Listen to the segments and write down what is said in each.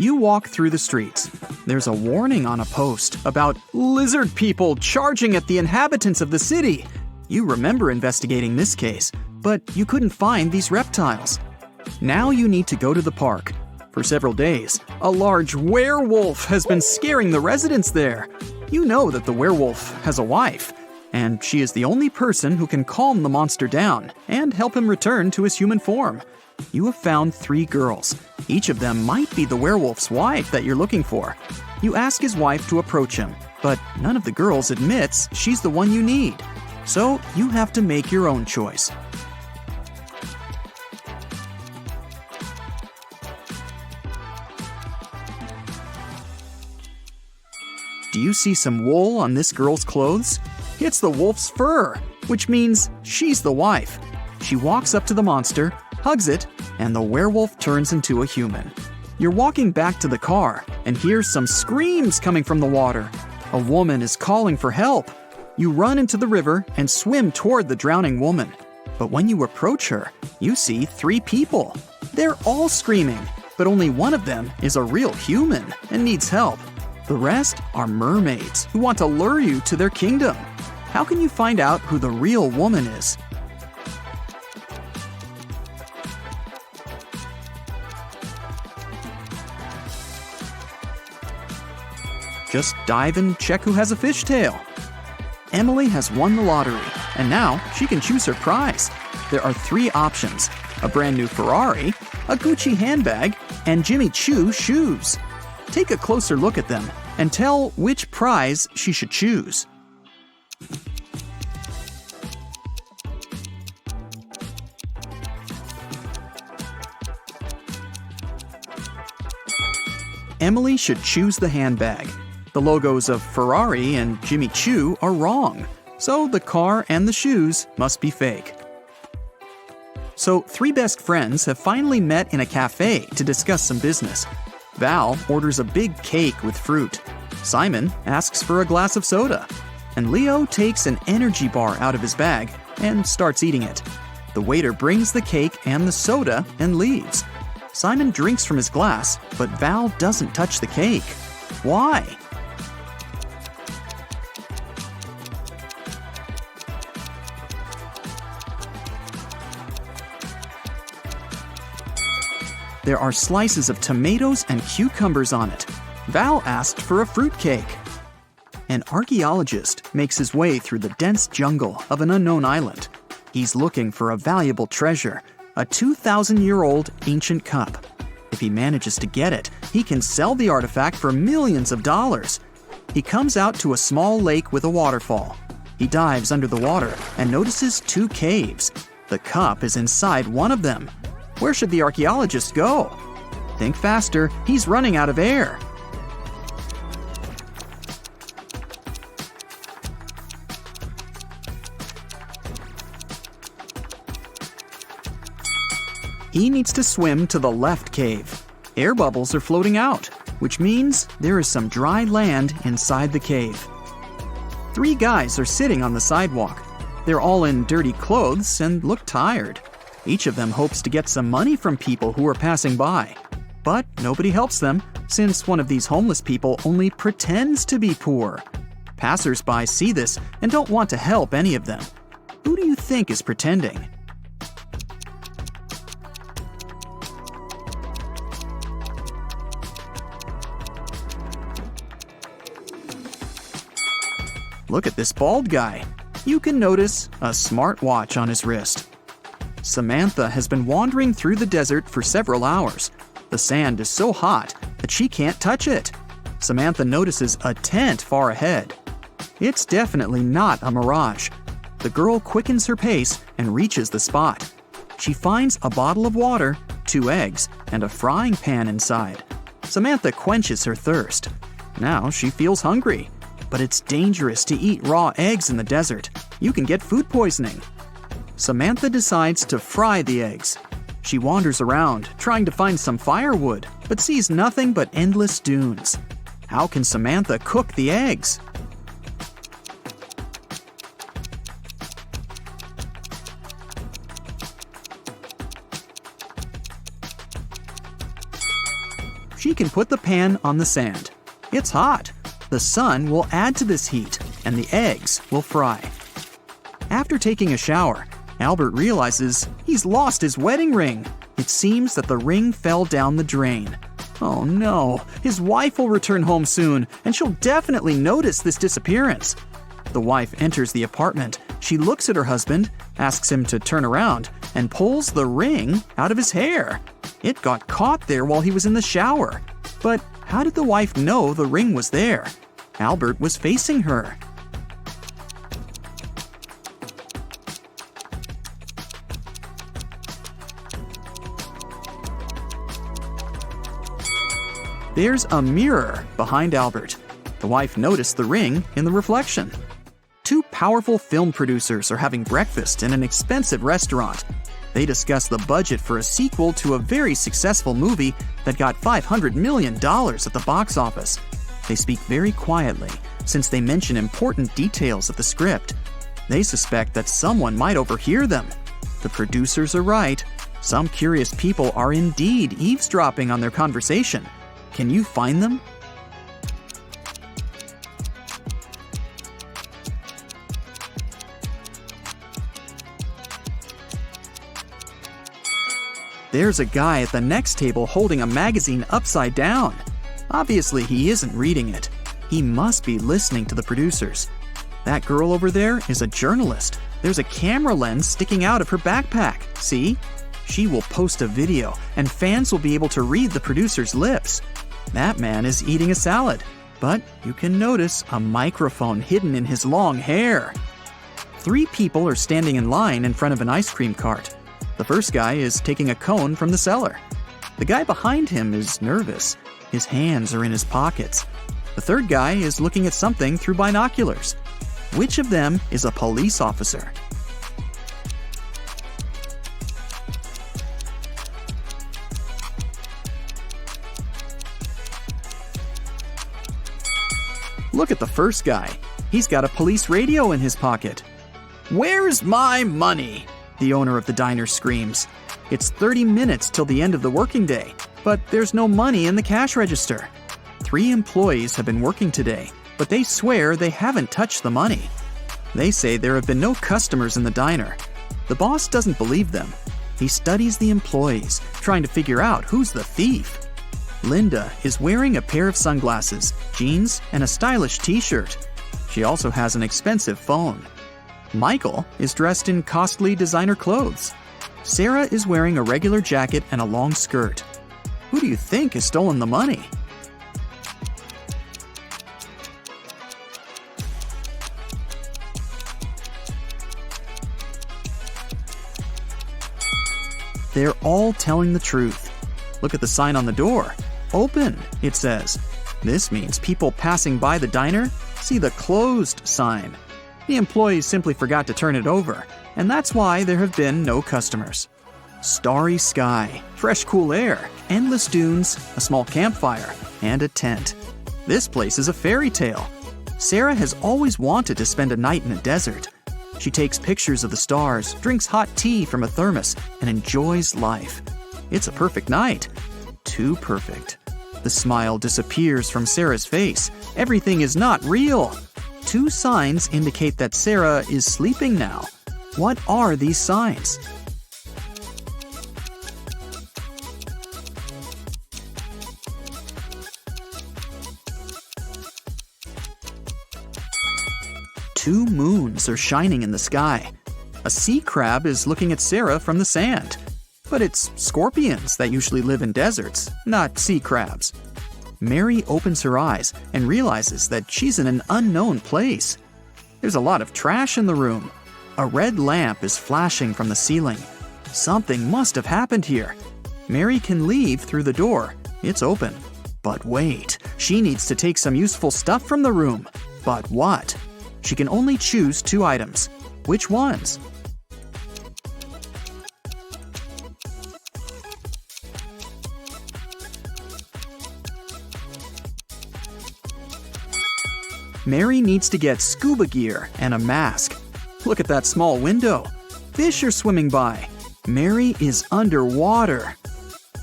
You walk through the streets. There's a warning on a post about lizard people charging at the inhabitants of the city. You remember investigating this case, but you couldn't find these reptiles. Now you need to go to the park. For several days, a large werewolf has been scaring the residents there. You know that the werewolf has a wife, and she is the only person who can calm the monster down and help him return to his human form. You have found 3 girls. Each of them might be the werewolf's wife that you're looking for. You ask his wife to approach him, but none of the girls admits she's the one you need. So you have to make your own choice. Do you see some wool on this girl's clothes? It's the wolf's fur, which means she's the wife. She walks up to the monster, hugs it, and the werewolf turns into a human. You're walking back to the car and hear some screams coming from the water. A woman is calling for help. You run into the river and swim toward the drowning woman. But when you approach her, you see 3 people. They're all screaming, but only one of them is a real human and needs help. The rest are mermaids who want to lure you to their kingdom. How can you find out who the real woman is? Just dive and check who has a fishtail. Emily has won the lottery, and now she can choose her prize. There are 3 options: a brand new Ferrari, a Gucci handbag, and Jimmy Choo shoes. Take a closer look at them and tell which prize she should choose. Emily should choose the handbag. The logos of Ferrari and Jimmy Choo are wrong, so the car and the shoes must be fake. So 3 best friends have finally met in a cafe to discuss some business. Val orders a big cake with fruit. Simon asks for a glass of soda. And Leo takes an energy bar out of his bag and starts eating it. The waiter brings the cake and the soda and leaves. Simon drinks from his glass, but Val doesn't touch the cake. Why? There are slices of tomatoes and cucumbers on it. Val asked for a fruitcake. An archaeologist makes his way through the dense jungle of an unknown island. He's looking for a valuable treasure, a 2,000-year-old ancient cup. If he manages to get it, he can sell the artifact for millions of dollars. He comes out to a small lake with a waterfall. He dives under the water and notices 2 caves. The cup is inside one of them. Where should the archaeologist go? Think faster, he's running out of air. He needs to swim to the left cave. Air bubbles are floating out, which means there is some dry land inside the cave. 3 guys are sitting on the sidewalk. They're all in dirty clothes and look tired. Each of them hopes to get some money from people who are passing by. But nobody helps them, since one of these homeless people only pretends to be poor. Passers-by see this and don't want to help any of them. Who do you think is pretending? Look at this bald guy. You can notice a smartwatch on his wrist. Samantha has been wandering through the desert for several hours. The sand is so hot that she can't touch it. Samantha notices a tent far ahead. It's definitely not a mirage. The girl quickens her pace and reaches the spot. She finds a bottle of water, 2 eggs, and a frying pan inside. Samantha quenches her thirst. Now she feels hungry. But it's dangerous to eat raw eggs in the desert. You can get food poisoning. Samantha decides to fry the eggs. She wanders around, trying to find some firewood, but sees nothing but endless dunes. How can Samantha cook the eggs? She can put the pan on the sand. It's hot. The sun will add to this heat, and the eggs will fry. After taking a shower, Albert realizes he's lost his wedding ring. It seems that the ring fell down the drain. Oh no, his wife will return home soon, and she'll definitely notice this disappearance. The wife enters the apartment. She looks at her husband, asks him to turn around, and pulls the ring out of his hair. It got caught there while he was in the shower. But how did the wife know the ring was there? Albert was facing her. There's a mirror behind Albert. The wife noticed the ring in the reflection. Two powerful film producers are having breakfast in an expensive restaurant. They discuss the budget for a sequel to a very successful movie that got $500 million at the box office. They speak very quietly, since they mention important details of the script. They suspect that someone might overhear them. The producers are right. Some curious people are indeed eavesdropping on their conversation. Can you find them? There's a guy at the next table holding a magazine upside down. Obviously, he isn't reading it. He must be listening to the producers. That girl over there is a journalist. There's a camera lens sticking out of her backpack. See? She will post a video, and fans will be able to read the producer's lips. That man is eating a salad, but you can notice a microphone hidden in his long hair. 3 people are standing in line in front of an ice cream cart. The first guy is taking a cone from the seller. The guy behind him is nervous. His hands are in his pockets. The third guy is looking at something through binoculars. Which of them is a police officer? Look at the first guy. He's got a police radio in his pocket. "Where's my money?" the owner of the diner screams. It's 30 minutes till the end of the working day, but there's no money in the cash register. 3 employees have been working today, but they swear they haven't touched the money. They say there have been no customers in the diner. The boss doesn't believe them. He studies the employees, trying to figure out who's the thief. Linda is wearing a pair of sunglasses, jeans, and a stylish t-shirt. She also has an expensive phone. Michael is dressed in costly designer clothes. Sarah is wearing a regular jacket and a long skirt. Who do you think has stolen the money? They're all telling the truth. Look at the sign on the door. Open, it says. This means people passing by the diner see the closed sign. The employees simply forgot to turn it over, and that's why there have been no customers. Starry sky, fresh cool air, endless dunes, a small campfire, and a tent. This place is a fairy tale. Sarah has always wanted to spend a night in a desert. She takes pictures of the stars, drinks hot tea from a thermos, and enjoys life. It's a perfect night. Too perfect. The smile disappears from Sarah's face. Everything is not real. 2 signs indicate that Sarah is sleeping now. What are these signs? Two moons are shining in the sky. A sea crab is looking at Sarah from the sand. But it's scorpions that usually live in deserts, not sea crabs. Mary opens her eyes and realizes that she's in an unknown place. There's a lot of trash in the room. A red lamp is flashing from the ceiling. Something must have happened here. Mary can leave through the door. It's open. But wait, she needs to take some useful stuff from the room. But what? She can only choose 2 items. Which ones? Mary needs to get scuba gear and a mask. Look at that small window. Fish are swimming by. Mary is underwater.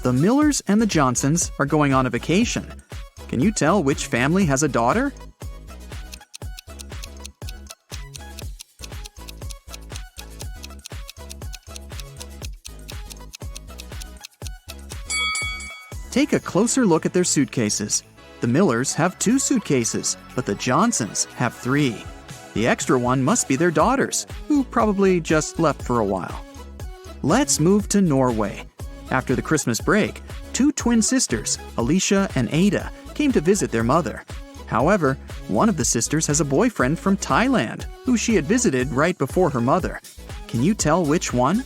The The Millers and the Johnsons are going on a vacation. Can you tell which family has a daughter? Take a closer look at their suitcases. The Millers have 2 suitcases, but the Johnsons have 3. The extra one must be their daughters, who probably just left for a while. Let's move to Norway. After the Christmas break, 2 twin sisters, Alicia and Ada, came to visit their mother. However, one of the sisters has a boyfriend from Thailand, who she had visited right before her mother. Can you tell which one?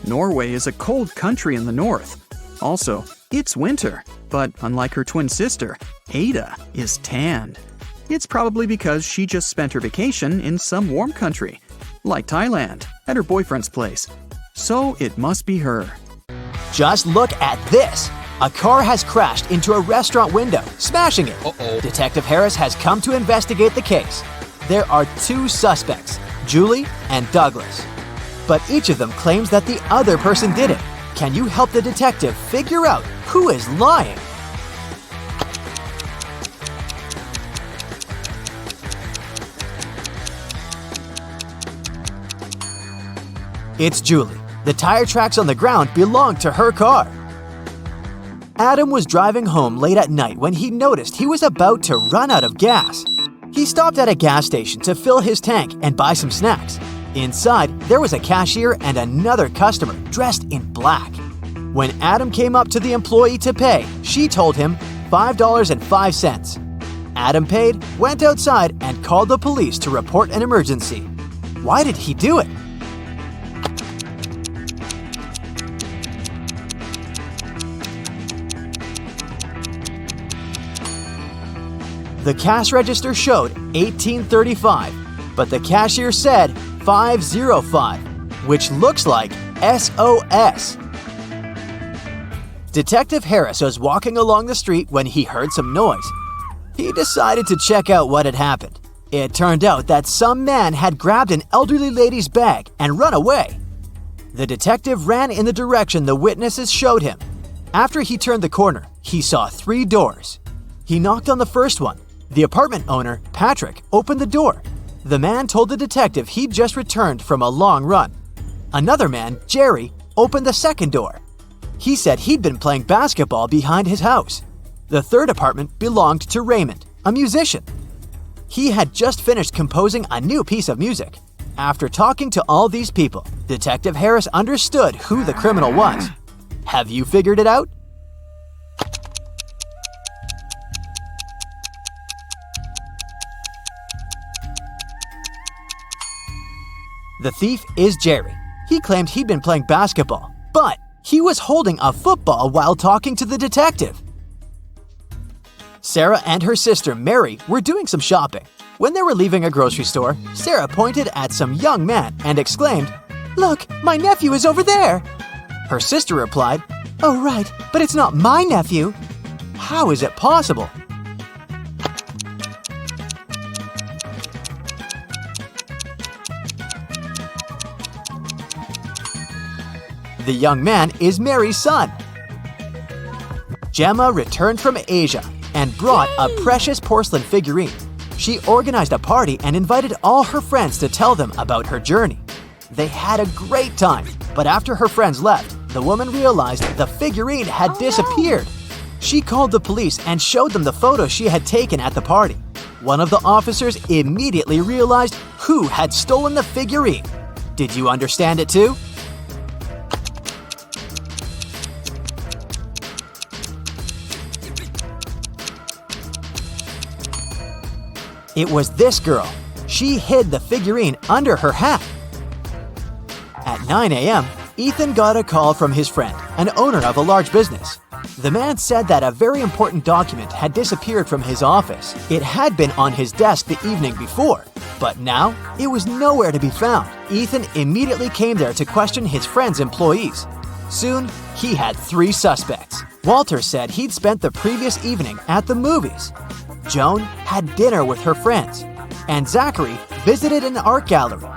Norway is a cold country in the north. Also, it's winter, but unlike her twin sister, Ada is tanned. It's probably because she just spent her vacation in some warm country, like Thailand, at her boyfriend's place. So it must be her. Just look at this! A car has crashed into a restaurant window, smashing it. Detective Harris has come to investigate the case. There are 2 suspects, Julie and Douglas. But each of them claims that the other person did it. Can you help the detective figure out who is lying? It's Julie. The tire tracks on the ground belong to her car. Adam was driving home late at night when he noticed he was about to run out of gas. He stopped at a gas station to fill his tank and buy some snacks. Inside, there was a cashier and another customer dressed in black. When Adam came up to the employee to pay, she told him $5.05. Adam paid, went outside, and called the police to report an emergency. Why did he do it? The cash register showed $18.35, but the cashier said $5.05, which looks like SOS. Detective Harris was walking along the street when he heard some noise. He decided to check out what had happened. It turned out that some man had grabbed an elderly lady's bag and run away. The detective ran in the direction the witnesses showed him. After he turned the corner, he saw 3 doors. He knocked on the first one. The apartment owner, Patrick, opened the door. The man told the detective he'd just returned from a long run. Another man, Jerry, opened the second door. He said he'd been playing basketball behind his house. The third apartment belonged to Raymond, a musician. He had just finished composing a new piece of music. After talking to all these people, Detective Harris understood who the criminal was. Have you figured it out? The thief is Jerry. He claimed he'd been playing basketball, but he was holding a football while talking to the detective. Sarah and her sister Mary were doing some shopping. When they were leaving a grocery store, Sarah pointed at some young man and exclaimed, "Look, my nephew is over there!" Her sister replied, "Oh right, but it's not my nephew." How is it possible? The young man is Mary's son. Gemma returned from Asia and brought a precious porcelain figurine. She organized a party and invited all her friends to tell them about her journey. They had a great time, but after her friends left, the woman realized the figurine had disappeared. She called the police and showed them the photos she had taken at the party. One of the officers immediately realized who had stolen the figurine. Did you understand it too? It was this girl. She hid the figurine under her hat. At 9 a.m., Ethan got a call from his friend, an owner of a large business. The man said that a very important document had disappeared from his office. It had been on his desk the evening before, but now it was nowhere to be found. Ethan immediately came there to question his friend's employees. Soon, he had 3 suspects. Walter said he'd spent the previous evening at the movies. Joan had dinner with her friends, and Zachary visited an art gallery.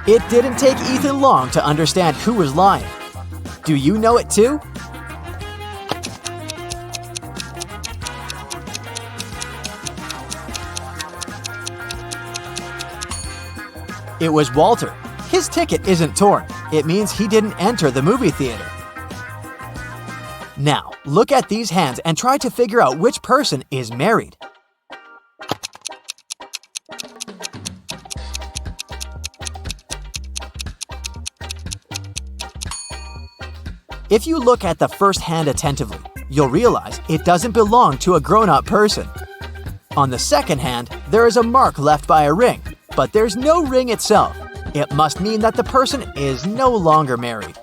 It didn't take Ethan long to understand who was lying. Do you know it too? It was Walter. His ticket isn't torn. It means he didn't enter the movie theater. Now, look at these hands and try to figure out which person is married. If you look at the first hand attentively, you'll realize it doesn't belong to a grown-up person. On the second hand, there is a mark left by a ring, but there's no ring itself. It must mean that the person is no longer married.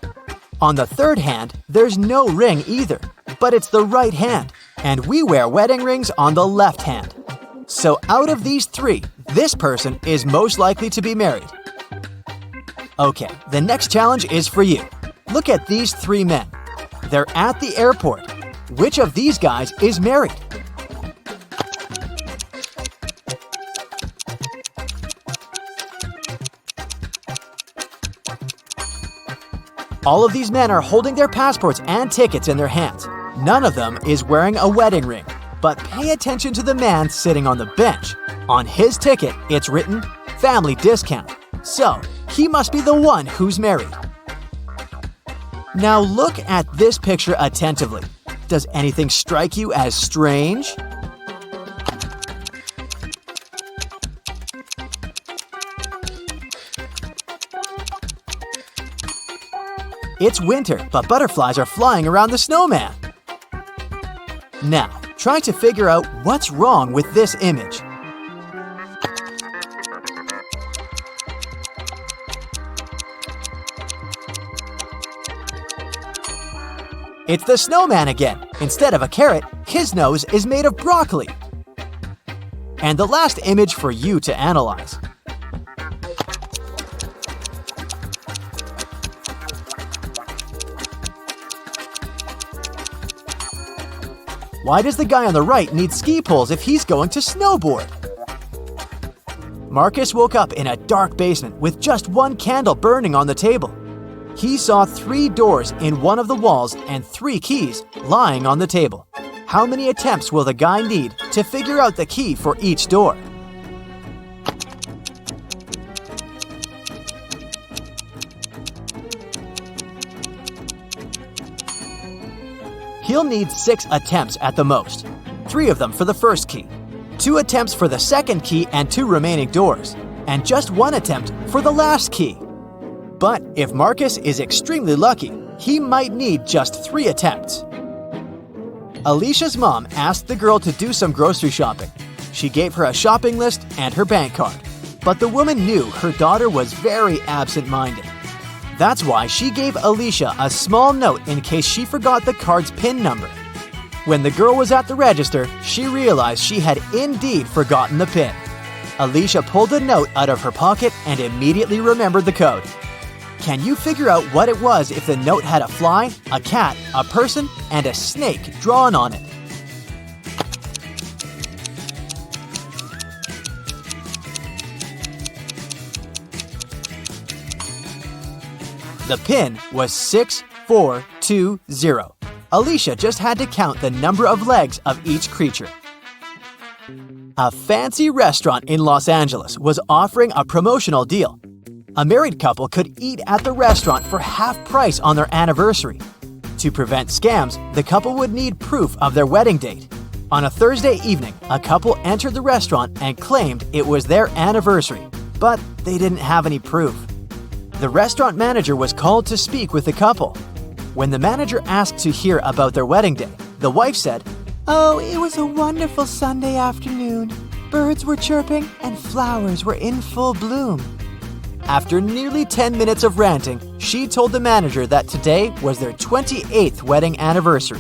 On the third hand, there's no ring either, but it's the right hand, and we wear wedding rings on the left hand. So out of these three, this person is most likely to be married. Okay, the next challenge is for you. Look at these three men. They're at the airport. Which of these guys is married? All of these men are holding their passports and tickets in their hands. None of them is wearing a wedding ring. But pay attention to the man sitting on the bench. On his ticket, it's written, "Family discount." So, he must be the one who's married. Now look at this picture attentively. Does anything strike you as strange? It's winter, but butterflies are flying around the snowman. Now, try to figure out what's wrong with this image. It's the snowman again. Instead of a carrot, his nose is made of broccoli. And the last image for you to analyze. Why does the guy on the right need ski poles if he's going to snowboard? Marcus woke up in a dark basement with just one candle burning on the table. He saw 3 doors in one of the walls and 3 keys lying on the table. How many attempts will the guy need to figure out the key for each door? He'll need 6 attempts at the most. 3 of them for the first key, 2 attempts for the second key and 2 remaining doors, and just 1 attempt for the last key. But if Marcus is extremely lucky, he might need just 3 attempts. Alicia's mom asked the girl to do some grocery shopping. She gave her a shopping list and her bank card. But the woman knew her daughter was very absent-minded. That's why she gave Alicia a small note in case she forgot the card's PIN number. When the girl was at the register, she realized she had indeed forgotten the PIN. Alicia pulled the note out of her pocket and immediately remembered the code. Can you figure out what it was if the note had a fly, a cat, a person, and a snake drawn on it? The PIN was 6420. Alicia just had to count the number of legs of each creature. A fancy restaurant in Los Angeles was offering a promotional deal. A married couple could eat at the restaurant for half price on their anniversary. To prevent scams, the couple would need proof of their wedding date. On a Thursday evening, a couple entered the restaurant and claimed it was their anniversary, but they didn't have any proof. The restaurant manager was called to speak with the couple. When the manager asked to hear about their wedding day, the wife said, "Oh, it was a wonderful Sunday afternoon. Birds were chirping and flowers were in full bloom." After nearly 10 minutes of ranting, she told the manager that today was their 28th wedding anniversary.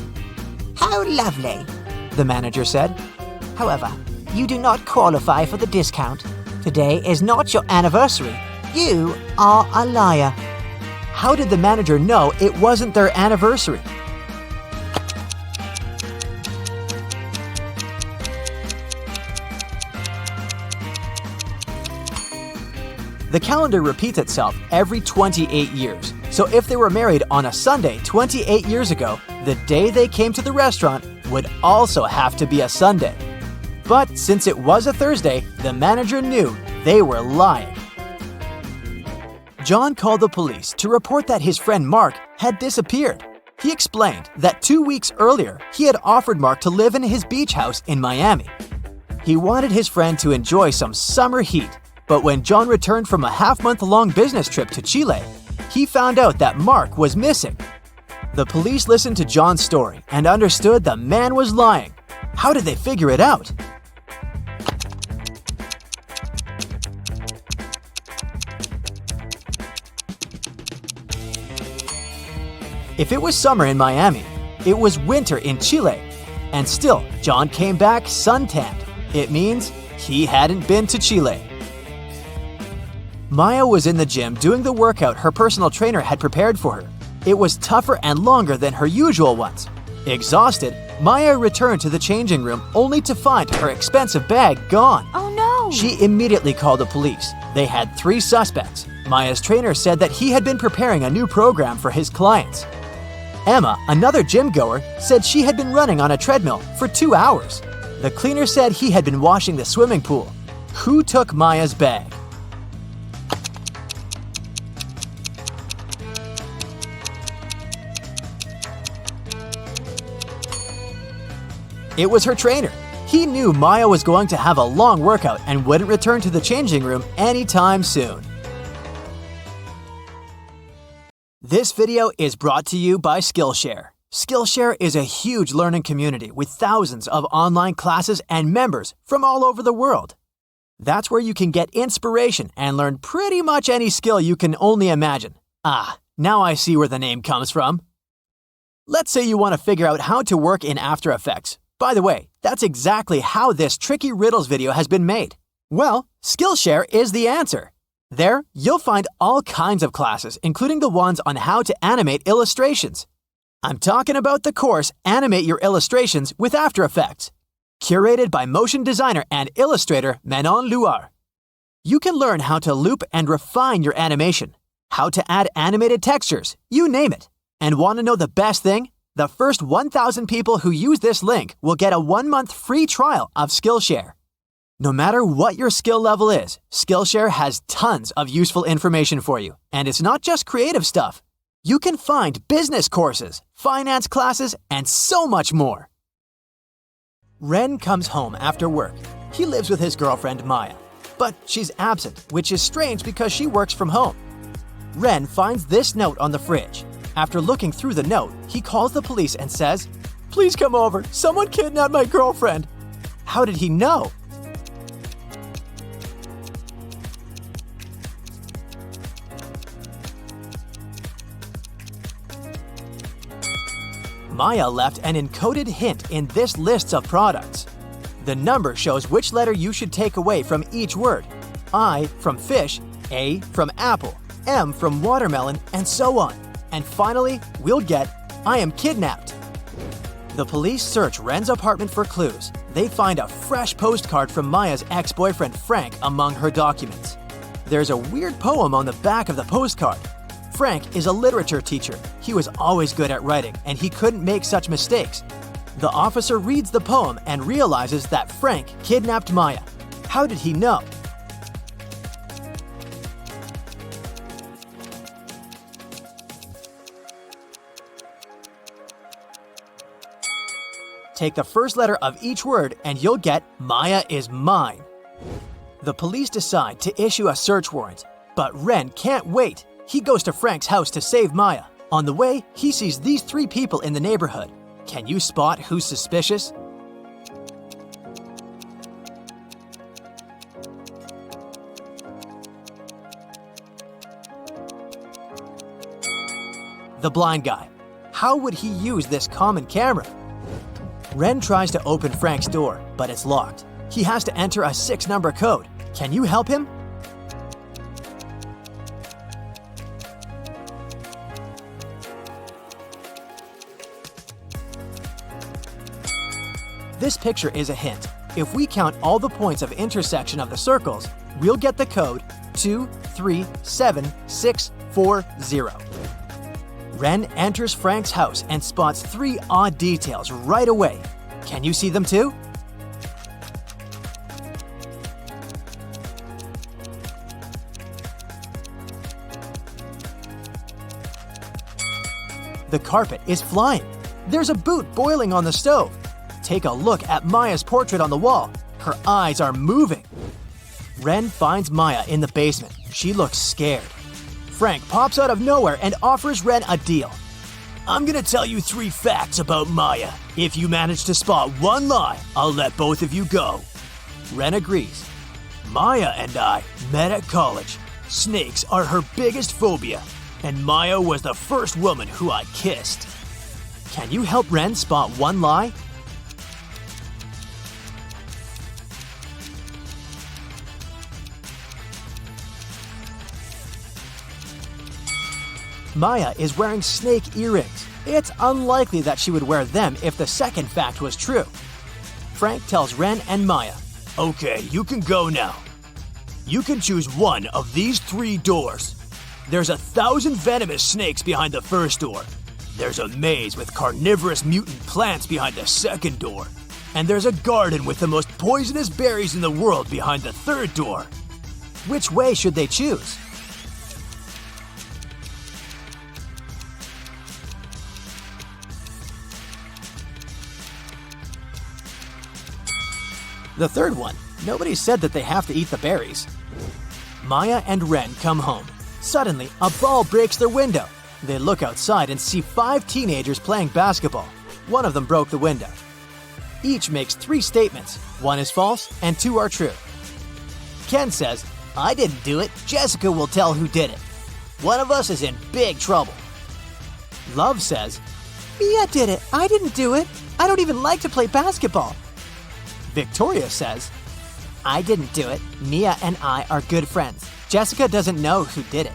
"How lovely," the manager said. "However, you do not qualify for the discount. Today is not your anniversary. You are a liar." How did the manager know it wasn't their anniversary? The calendar repeats itself every 28 years. So if they were married on a Sunday 28 years ago, the day they came to the restaurant would also have to be a Sunday. But since it was a Thursday, the manager knew they were lying. John called the police to report that his friend Mark had disappeared. He explained that 2 weeks earlier, he had offered Mark to live in his beach house in Miami. He wanted his friend to enjoy some summer heat, but when John returned from a half-month-long business trip to Chile, he found out that Mark was missing. The police listened to John's story and understood the man was lying. How did they figure it out? If it was summer in Miami, it was winter in Chile. And still, John came back suntanned. It means he hadn't been to Chile. Maya was in the gym doing the workout her personal trainer had prepared for her. It was tougher and longer than her usual ones. Exhausted, Maya returned to the changing room only to find her expensive bag gone. Oh no! She immediately called the police. They had 3 suspects. Maya's trainer said that he had been preparing a new program for his clients. Emma, another gym goer, said she had been running on a treadmill for 2 hours. The cleaner said he had been washing the swimming pool. Who took Maya's bag? It was her trainer. He knew Maya was going to have a long workout and wouldn't return to the changing room anytime soon. This video is brought to you by Skillshare. Skillshare is a huge learning community with thousands of online classes and members from all over the world. That's where you can get inspiration and learn pretty much any skill you can only imagine. Now I see where the name comes from. Let's say you want to figure out how to work in After Effects. By the way, that's exactly how this tricky riddles video has been made. Well, Skillshare is the answer. There, you'll find all kinds of classes, including the ones on how to animate illustrations. I'm talking about the course Animate Your Illustrations with After Effects, curated by motion designer and illustrator Manon Luar. You can learn how to loop and refine your animation, how to add animated textures, you name it. And want to know the best thing? The first 1,000 people who use this link will get a 1-month free trial of Skillshare. No matter what your skill level is, Skillshare has tons of useful information for you. And it's not just creative stuff. You can find business courses, finance classes, and so much more. Ren comes home after work. He lives with his girlfriend Maya, but she's absent, which is strange because she works from home. Ren finds this note on the fridge. After looking through the note, he calls the police and says, "Please come over. Someone kidnapped my girlfriend." How did he know? Maya left an encoded hint in this list of products. The number shows which letter you should take away from each word. I from fish, A from apple, M from watermelon, and so on. And finally, we'll get, I am kidnapped. The police search Ren's apartment for clues. They find a fresh postcard from Maya's ex-boyfriend Frank among her documents. There's a weird poem on the back of the postcard. Frank is a literature teacher. He was always good at writing, and he couldn't make such mistakes. The officer reads the poem and realizes that Frank kidnapped Maya. How did he know? Take the first letter of each word and you'll get Maya is mine. The police decide to issue a search warrant, but Ren can't wait. He goes to Frank's house to save Maya. On the way, he sees these 3 people in the neighborhood. Can you spot who's suspicious? The blind guy. How would he use this common camera? Ren tries to open Frank's door, but it's locked. He has to enter a 6-number code. Can you help him? This picture is a hint. If we count all the points of intersection of the circles, we'll get the code 2, 37640. Ren enters Frank's house and spots 3 odd details right away. Can you see them too? The carpet is flying. There's a boot boiling on the stove. Take a look at Maya's portrait on the wall. Her eyes are moving. Ren finds Maya in the basement. She looks scared. Frank pops out of nowhere and offers Ren a deal. I'm gonna tell you 3 facts about Maya. If you manage to spot 1 lie, I'll let both of you go. Ren agrees. Maya and I met at college. Snakes are her biggest phobia, and Maya was the first woman who I kissed. Can you help Ren spot 1 lie? Maya is wearing snake earrings. It's unlikely that she would wear them if the second fact was true. Frank tells Ren and Maya, "Okay, you can go now. You can choose one of these 3 doors. There's 1,000 venomous snakes behind the first door. There's a maze with carnivorous mutant plants behind the second door. And there's a garden with the most poisonous berries in the world behind the third door." Which way should they choose? The third one. Nobody said that they have to eat the berries. Maya and Ren come home. Suddenly, a ball breaks their window. They look outside and see 5 teenagers playing basketball. One of them broke the window. Each makes 3 statements. 1 is false and 2 are true. Ken says, "I didn't do it. Jessica will tell who did it. One of us is in big trouble." Love says, Mia did it. I didn't do it. I don't even like to play basketball. Victoria says, I didn't do it. Mia and I are good friends. Jessica doesn't know who did it.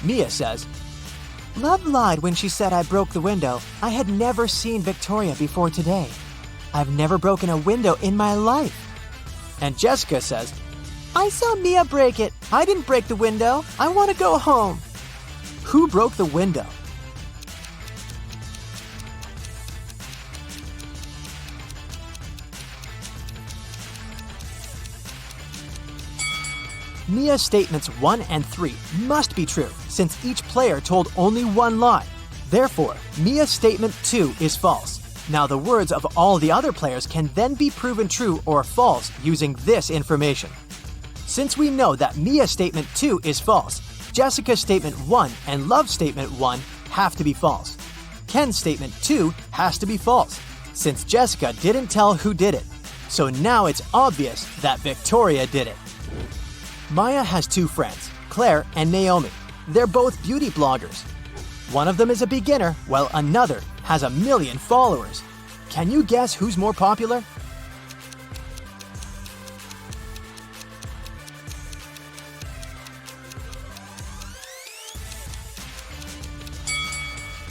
Mia says, Love lied when she said I broke the window. I had never seen Victoria before today. I've never broken a window in my life. And Jessica says, I saw Mia break it. I didn't break the window. I want to go home. Who broke the window? Mia's statements 1 and 3 must be true since each player told only 1 lie. Therefore, Mia's statement 2 is false. Now the words of all the other players can then be proven true or false using this information. Since we know that Mia's statement 2 is false, Jessica's statement 1 and Love's statement 1 have to be false. Ken's statement 2 has to be false, since Jessica didn't tell who did it. So now it's obvious that Victoria did it. Maya has 2 friends, Claire and Naomi. They're both beauty bloggers. One of them is a beginner, while another has 1 million followers. Can you guess who's more popular?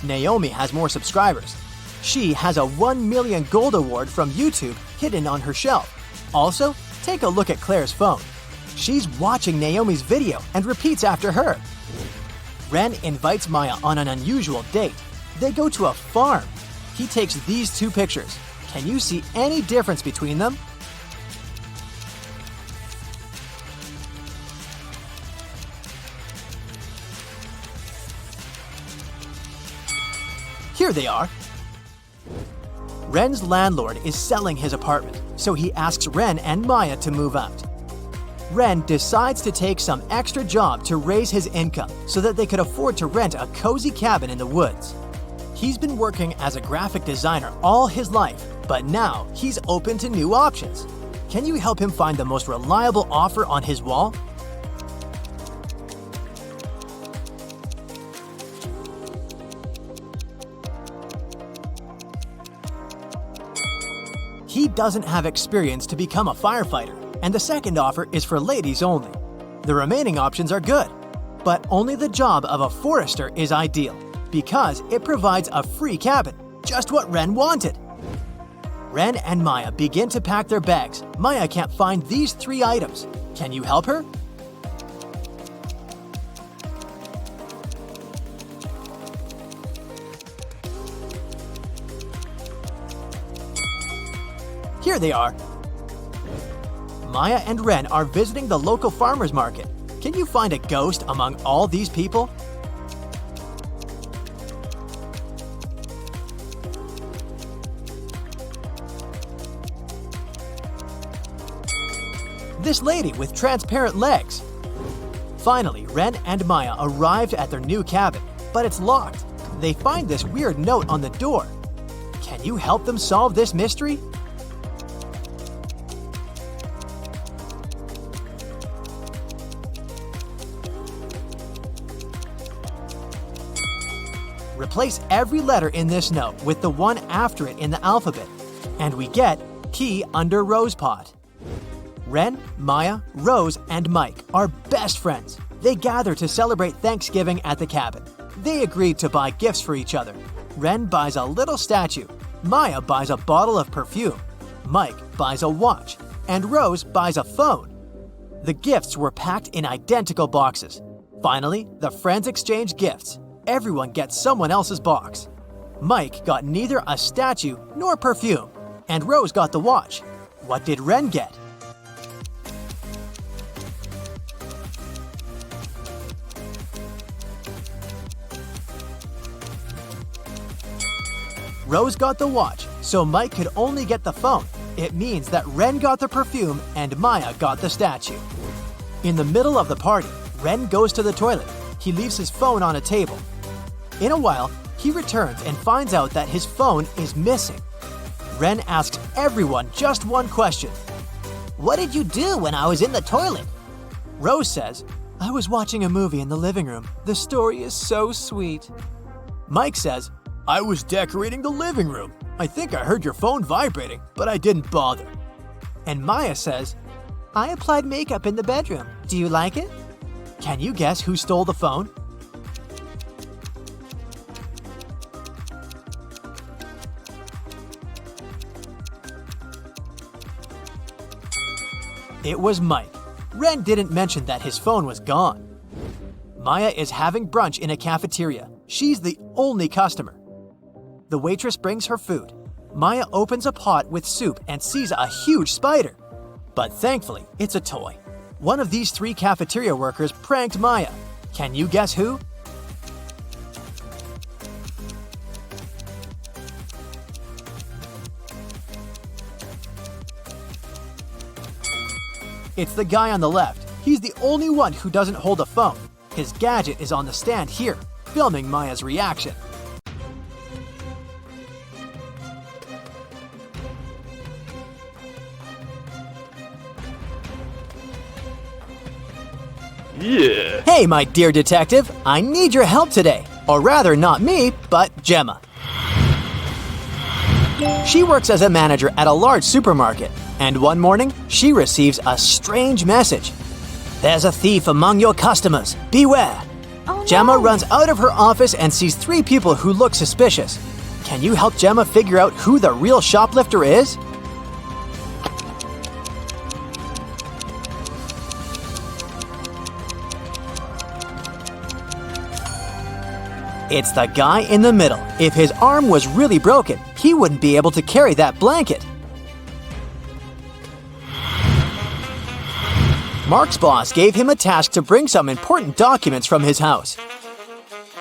Naomi has more subscribers. She has a 1 million gold award from YouTube hidden on her shelf. Also, take a look at Claire's phone. She's watching Naomi's video and repeats after her. Ren invites Maya on an unusual date. They go to a farm. He takes these 2 pictures. Can you see any difference between them? Here they are. Ren's landlord is selling his apartment, so he asks Ren and Maya to move out. Ren decides to take some extra job to raise his income so that they could afford to rent a cozy cabin in the woods. He's been working as a graphic designer all his life, but now he's open to new options. Can you help him find the most reliable offer on his wall? He doesn't have experience to become a firefighter, and the second offer is for ladies only. The remaining options are good, but only the job of a forester is ideal because it provides a free cabin, just what Ren wanted. Ren and Maya begin to pack their bags. Maya can't find these 3 items. Can you help her? here they are. Maya and Ren are visiting the local farmer's market. Can you find a ghost among all these people? This lady with transparent legs. Finally, Ren and Maya arrived at their new cabin, but it's locked. They find this weird note on the door. Can you help them solve this mystery? Replace every letter in this note with the one after it in the alphabet, and we get key under rosepot. Ren, Maya, Rose, and Mike are best friends. They gather to celebrate Thanksgiving at the cabin. They agreed to buy gifts for each other. Ren buys a little statue, Maya buys a bottle of perfume, Mike buys a watch, and Rose buys a phone. The gifts were packed in identical boxes. Finally, the friends exchange gifts. Everyone gets someone else's box. Mike got neither a statue nor perfume, and Rose got the watch. What did Ren get? Rose got the watch, so Mike could only get the phone. It means that Ren got the perfume and Maya got the statue. In the middle of the party, Ren goes to the toilet. He leaves his phone on a table. In a while, he returns and finds out that his phone is missing. Ren asks everyone just one question. What did you do when I was in the toilet? Rose says, I was watching a movie in the living room. The story is so sweet. Mike says, I was decorating the living room. I think I heard your phone vibrating, but I didn't bother. And Maya says, I applied makeup in the bedroom. Do you like it? Can you guess who stole the phone? It was Mike. Ren didn't mention that his phone was gone. Maya is having brunch in a cafeteria. She's the only customer. The waitress brings her food. Maya opens a pot with soup and sees a huge spider. But thankfully, it's a toy. One of these three cafeteria workers pranked Maya. Can you guess who? It's the guy on the left. He's the only one who doesn't hold a phone. His gadget is on the stand here, filming Maya's reaction. Yeah. Hey, my dear detective, I need your help today. Or rather, not me, but Gemma. She works as a manager at a large supermarket, and one morning, she receives a strange message. There's a thief among your customers. Beware. Oh, Gemma no. runs out of her office and sees three people who look suspicious. Can you help Gemma figure out who the real shoplifter is? It's the guy in the middle. If his arm was really broken, he wouldn't be able to carry that blanket. Mark's boss gave him a task to bring some important documents from his house.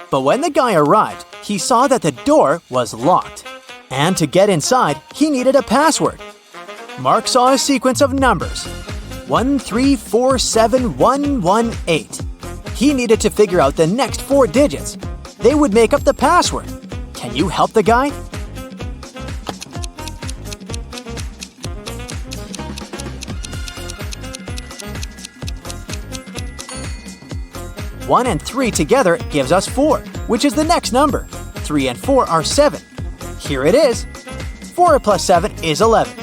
But when the guy arrived, he saw that the door was locked. And to get inside, he needed a password. Mark saw a sequence of numbers. 1347118. He needed to figure out the next 4 digits. They would make up the password. Can you help the guy? One and 3 together gives us 4, which is the next number. 3 and 4 are 7. Here it is. 4 plus 7 is 11.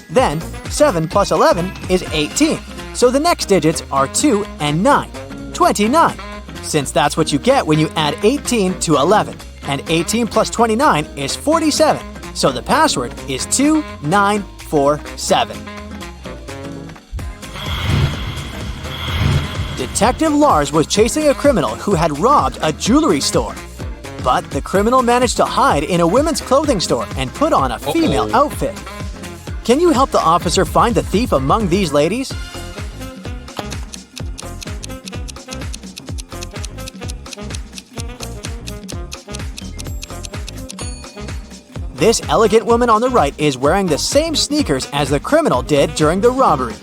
Then 7 plus 11 is 18. So the next digits are 2 and 9. 29. Since that's what you get when you add 18 to 11. And 18 plus 29 is 47. So the password is 2947. Detective Lars was chasing a criminal who had robbed a jewelry store. But the criminal managed to hide in a women's clothing store and put on a female outfit. Can you help the officer find the thief among these ladies? This elegant woman on the right is wearing the same sneakers as the criminal did during the robbery.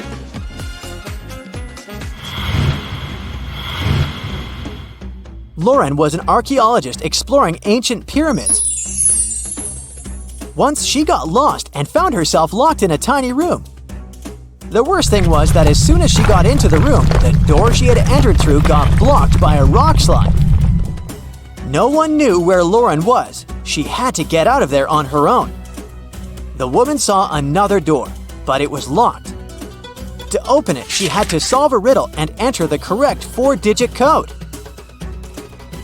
Lauren was an archaeologist exploring ancient pyramids. Once she got lost and found herself locked in a tiny room. The worst thing was that as soon as she got into the room, the door she had entered through got blocked by a rock slide. No one knew where Lauren was. She had to get out of there on her own. The woman saw another door, but it was locked. To open it, she had to solve a riddle and enter the correct 4-digit code.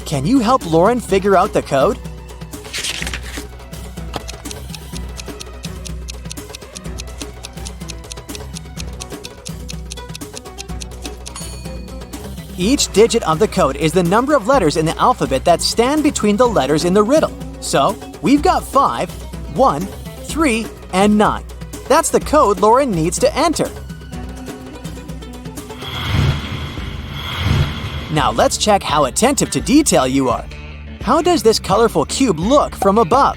Can you help Lauren figure out the code? Each digit of the code is the number of letters in the alphabet that stand between the letters in the riddle. So, we've got 5, 1, 3, and 9. That's the code Lauren needs to enter. Now let's check how attentive to detail you are. How does this colorful cube look from above?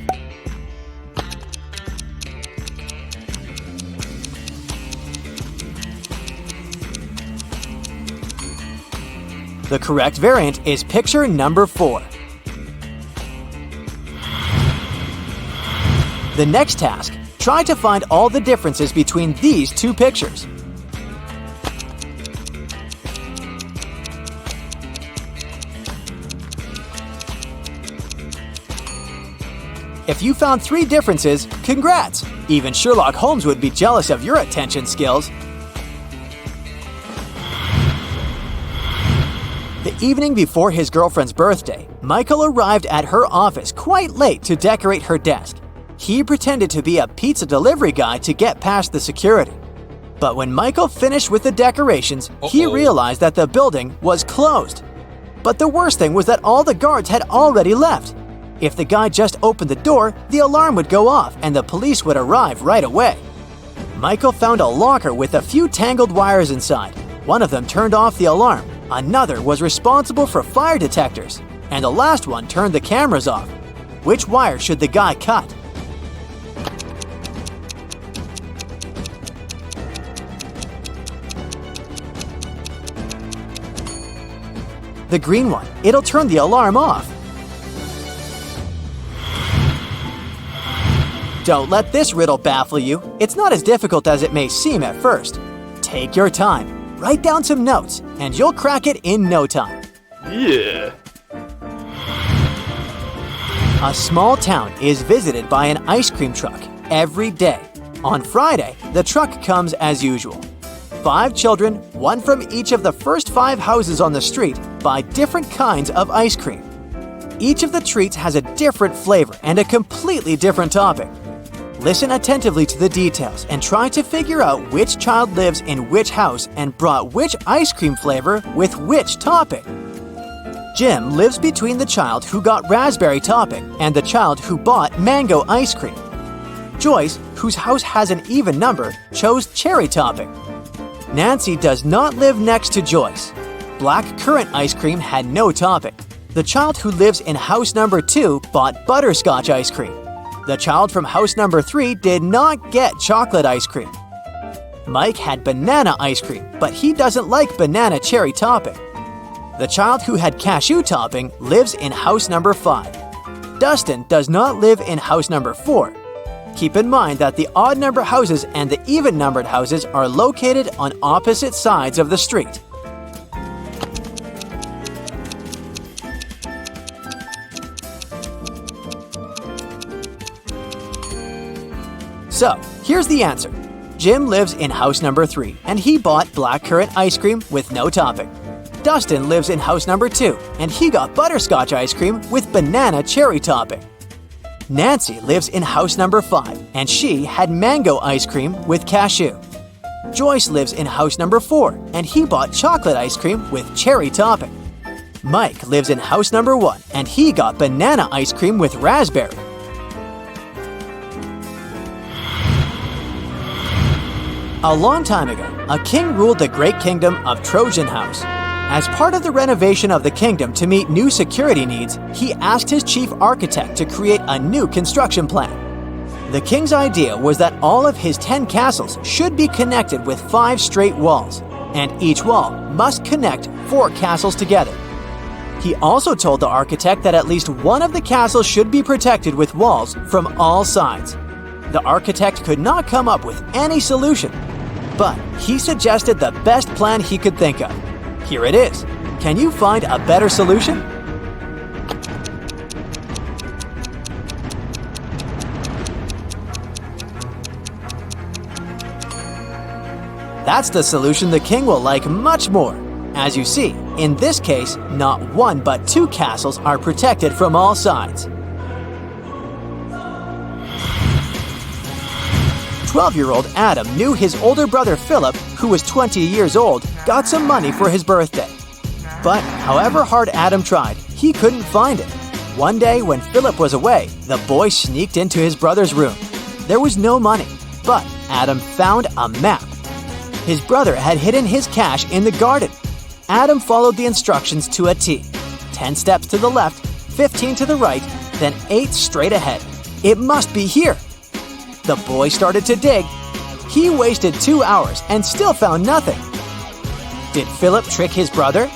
The correct variant is picture number 4. The next task, try to find all the differences between these two pictures. If you found 3 differences, congrats! Even Sherlock Holmes would be jealous of your attention skills. The evening before his girlfriend's birthday, Michael arrived at her office quite late to decorate her desk. He pretended to be a pizza delivery guy to get past the security. But when Michael finished with the decorations, he realized that the building was closed. But the worst thing was that all the guards had already left. If the guy just opened the door, the alarm would go off and the police would arrive right away. Michael found a locker with a few tangled wires inside. One of them turned off the alarm, another was responsible for fire detectors, and the last one turned the cameras off. Which wire should the guy cut? The green one. It'll turn the alarm off. Don't let this riddle baffle you. It's not as difficult as it may seem at first. Take your time, write down some notes, and you'll crack it in no time. Yeah. A small town is visited by an ice cream truck every day. On Friday, the truck comes as usual. 5 children, one from each of the first 5 houses on the street, buy different kinds of ice cream. Each of the treats has a different flavor and a completely different topping. Listen attentively to the details and try to figure out which child lives in which house and brought which ice cream flavor with which topping. Jim lives between the child who got raspberry topping and the child who bought mango ice cream. Joyce, whose house has an even number, chose cherry topping. Nancy does not live next to Joyce. Black currant ice cream had no topping. The child who lives in house number 2 bought butterscotch ice cream. The child from house number 3 did not get chocolate ice cream. Mike had banana ice cream, but he doesn't like banana cherry topping. The child who had cashew topping lives in house number 5. Dustin does not live in house number 4. Keep in mind that the odd number houses and the even numbered houses are located on opposite sides of the street. So, here's the answer. Jim lives in house number 3, and he bought blackcurrant ice cream with no topping. Dustin lives in house number 2, and he got butterscotch ice cream with banana cherry topping. Nancy lives in house number 5, and she had mango ice cream with cashew. Joyce lives in house number 4, and he bought chocolate ice cream with cherry topping. Mike lives in house number 1, and he got banana ice cream with raspberry. A long time ago, a king ruled the great kingdom of Trojan House. As part of the renovation of the kingdom to meet new security needs, he asked his chief architect to create a new construction plan. The king's idea was that all of his 10 castles should be connected with 5 straight walls, and each wall must connect 4 castles together. He also told the architect that at least one of the castles should be protected with walls from all sides. The architect could not come up with any solution, but he suggested the best plan he could think of. Here it is. Can you find a better solution? That's the solution the king will like much more. As you see, in this case, not 1 but 2 castles are protected from all sides. 12-year-old Adam knew his older brother Philip, who was 20 years old, got some money for his birthday. But however hard Adam tried, he couldn't find it. One day when Philip was away, the boy sneaked into his brother's room. There was no money, but Adam found a map. His brother had hidden his cash in the garden. Adam followed the instructions to a T. 10 steps to the left, 15 to the right, then 8 straight ahead. It must be here. The boy started to dig. He wasted 2 hours and still found nothing. Did Philip trick his brother?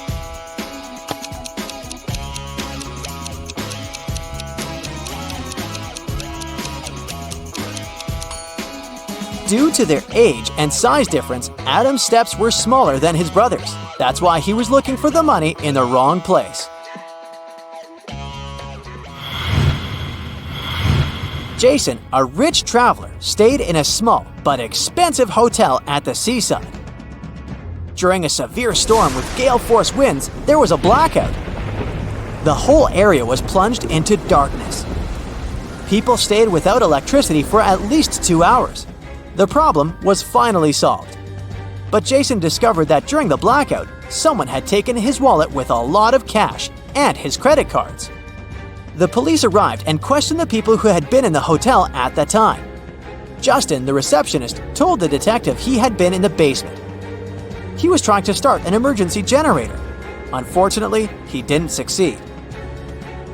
Due to their age and size difference, Adam's steps were smaller than his brother's. That's why he was looking for the money in the wrong place. Jason, a rich traveler, stayed in a small but expensive hotel at the seaside. During a severe storm with gale-force winds, there was a blackout. The whole area was plunged into darkness. People stayed without electricity for at least 2 hours. The problem was finally solved. But Jason discovered that during the blackout, someone had taken his wallet with a lot of cash and his credit cards. The police arrived and questioned the people who had been in the hotel at that time. Justin, the receptionist, told the detective he had been in the basement. He was trying to start an emergency generator. Unfortunately, he didn't succeed.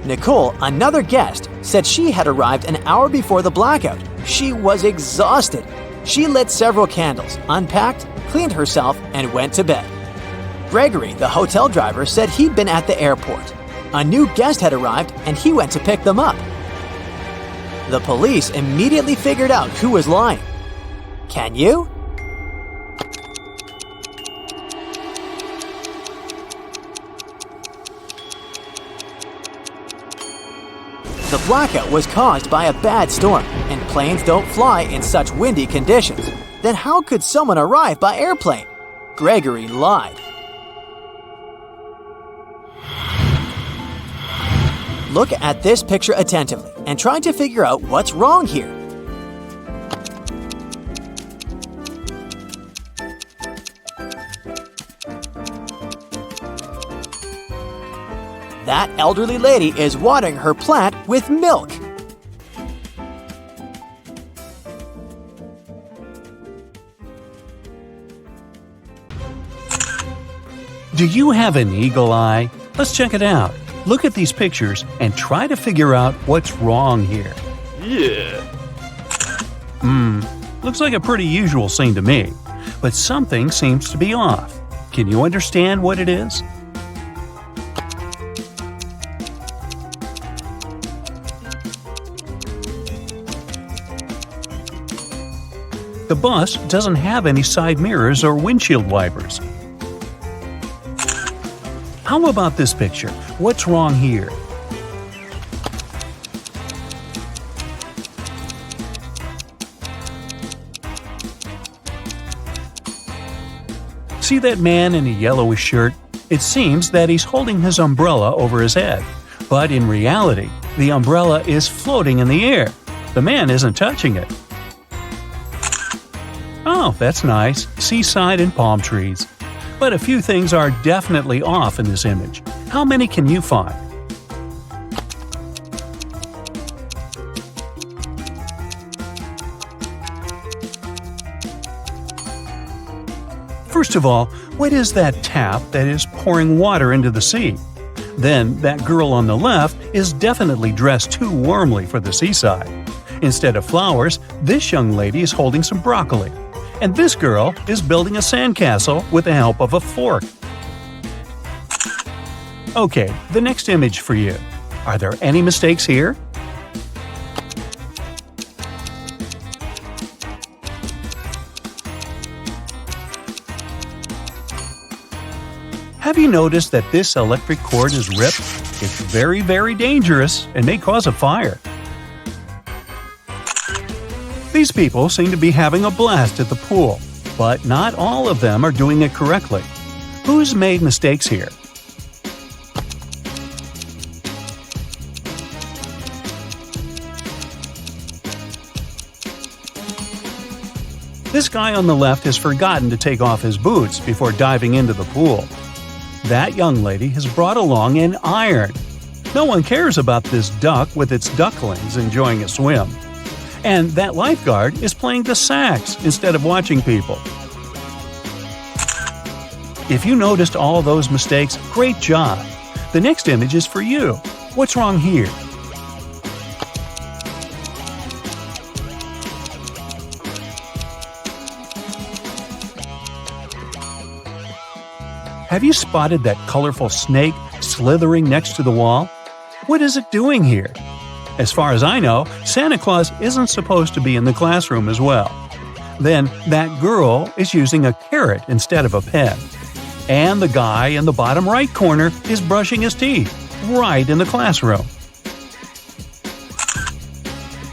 Nicole, another guest, said she had arrived an hour before the blackout. She was exhausted. She lit several candles, unpacked, cleaned herself, and went to bed. Gregory, the hotel driver, said he'd been at the airport. A new guest had arrived and he went to pick them up. The police immediately figured out who was lying. Can you? The blackout was caused by a bad storm, and planes don't fly in such windy conditions. Then how could someone arrive by airplane? Gregory lied. Look at this picture attentively and try to figure out what's wrong here. That elderly lady is watering her plant with milk. Do you have an eagle eye? Let's check it out. Look at these pictures and try to figure out what's wrong here. Yeah. Looks like a pretty usual scene to me, but something seems to be off. Can you understand what it is? The bus doesn't have any side mirrors or windshield wipers. How about this picture? What's wrong here? See that man in a yellowish shirt? It seems that he's holding his umbrella over his head, but in reality, the umbrella is floating in the air. The man isn't touching it. Oh, that's nice. Seaside and palm trees. But a few things are definitely off in this image. How many can you find? First of all, what is that tap that is pouring water into the sea? Then, that girl on the left is definitely dressed too warmly for the seaside. Instead of flowers, this young lady is holding some broccoli. And this girl is building a sandcastle with the help of a fork. Okay, the next image for you. Are there any mistakes here? Have you noticed that this electric cord is ripped? It's very, very dangerous and may cause a fire. These people seem to be having a blast at the pool, but not all of them are doing it correctly. Who's made mistakes here? This guy on the left has forgotten to take off his boots before diving into the pool. That young lady has brought along an iron. No one cares about this duck with its ducklings enjoying a swim. And that lifeguard is playing the sax instead of watching people. If you noticed all those mistakes, great job! The next image is for you. What's wrong here? Have you spotted that colorful snake slithering next to the wall? What is it doing here? As far as I know, Santa Claus isn't supposed to be in the classroom as well. Then, that girl is using a carrot instead of a pen. And the guy in the bottom right corner is brushing his teeth, right in the classroom.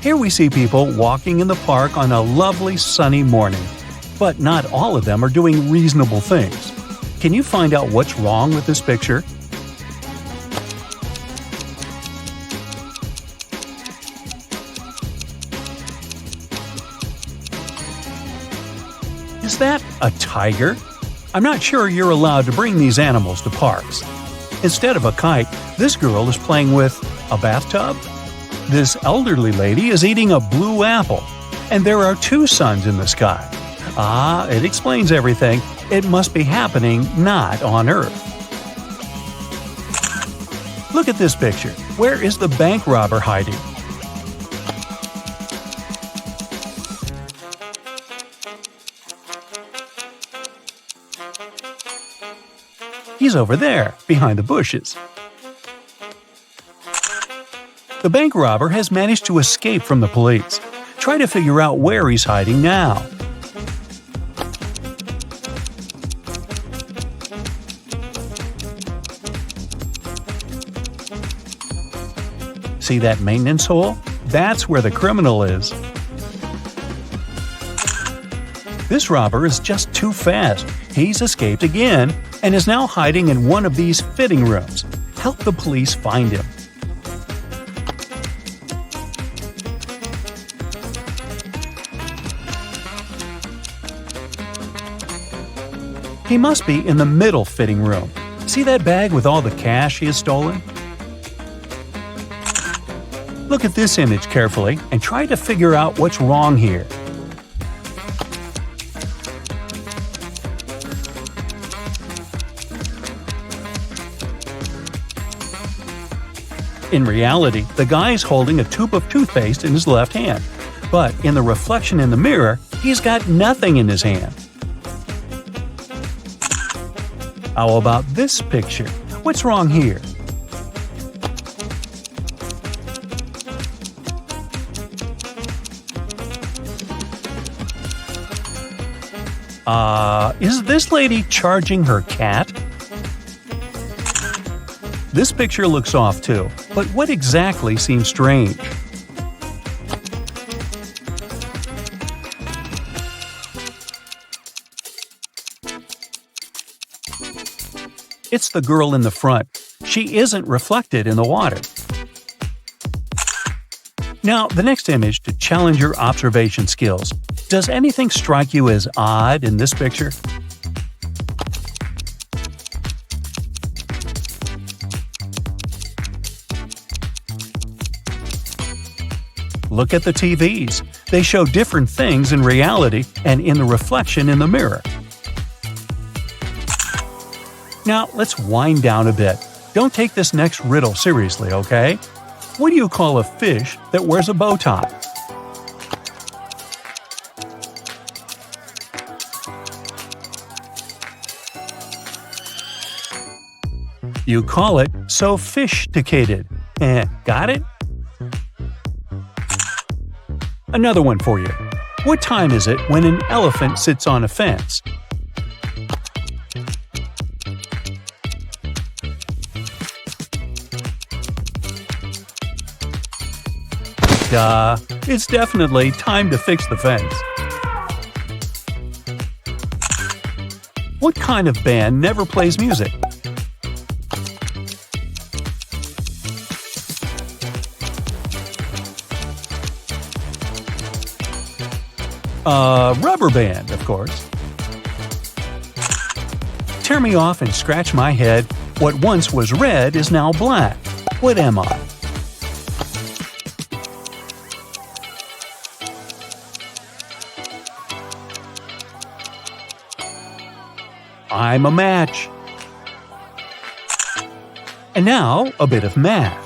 Here we see people walking in the park on a lovely sunny morning. But not all of them are doing reasonable things. Can you find out what's wrong with this picture? Is that a tiger? I'm not sure you're allowed to bring these animals to parks. Instead of a kite, this girl is playing with a bathtub. This elderly lady is eating a blue apple. And there are two suns in the sky. Ah, it explains everything. It must be happening not on Earth. Look at this picture. Where is the bank robber hiding? He's over there, behind the bushes. The bank robber has managed to escape from the police. Try to figure out where he's hiding now. See that maintenance hole? That's where the criminal is. This robber is just too fast. He's escaped again and is now hiding in one of these fitting rooms. Help the police find him. He must be in the middle fitting room. See that bag with all the cash he has stolen? Look at this image carefully and try to figure out what's wrong here. In reality, the guy is holding a tube of toothpaste in his left hand, but in the reflection in the mirror, he's got nothing in his hand. How about this picture? What's wrong here? Is this lady charging her cat? This picture looks off too, but what exactly seems strange? It's the girl in the front. She isn't reflected in the water. Now, the next image to challenge your observation skills. Does anything strike you as odd in this picture? Look at the TVs. They show different things in reality and in the reflection in the mirror. Now, let's wind down a bit. Don't take this next riddle seriously, okay? What do you call a fish that wears a bow tie? You call it sophisticated. Got it? Another one for you. What time is it when an elephant sits on a fence? Duh, it's definitely time to fix the fence. What kind of band never plays music? A rubber band, of course. Tear me off and scratch my head. What once was red is now black. What am I? I'm a match. And now, a bit of math.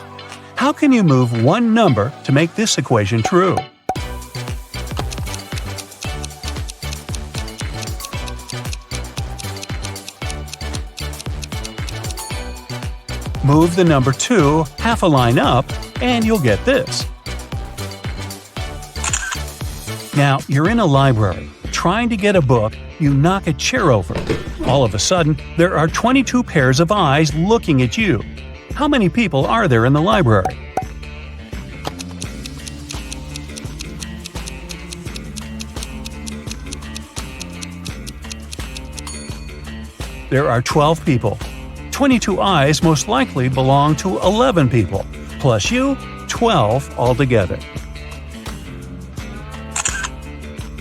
How can you move one number to make this equation true? Move the number 2 half a line up, and you'll get this. Now, you're in a library, trying to get a book, you knock a chair over. All of a sudden, there are 22 pairs of eyes looking at you. How many people are there in the library? There are 12 people. 22 eyes most likely belong to 11 people, plus you, 12 altogether.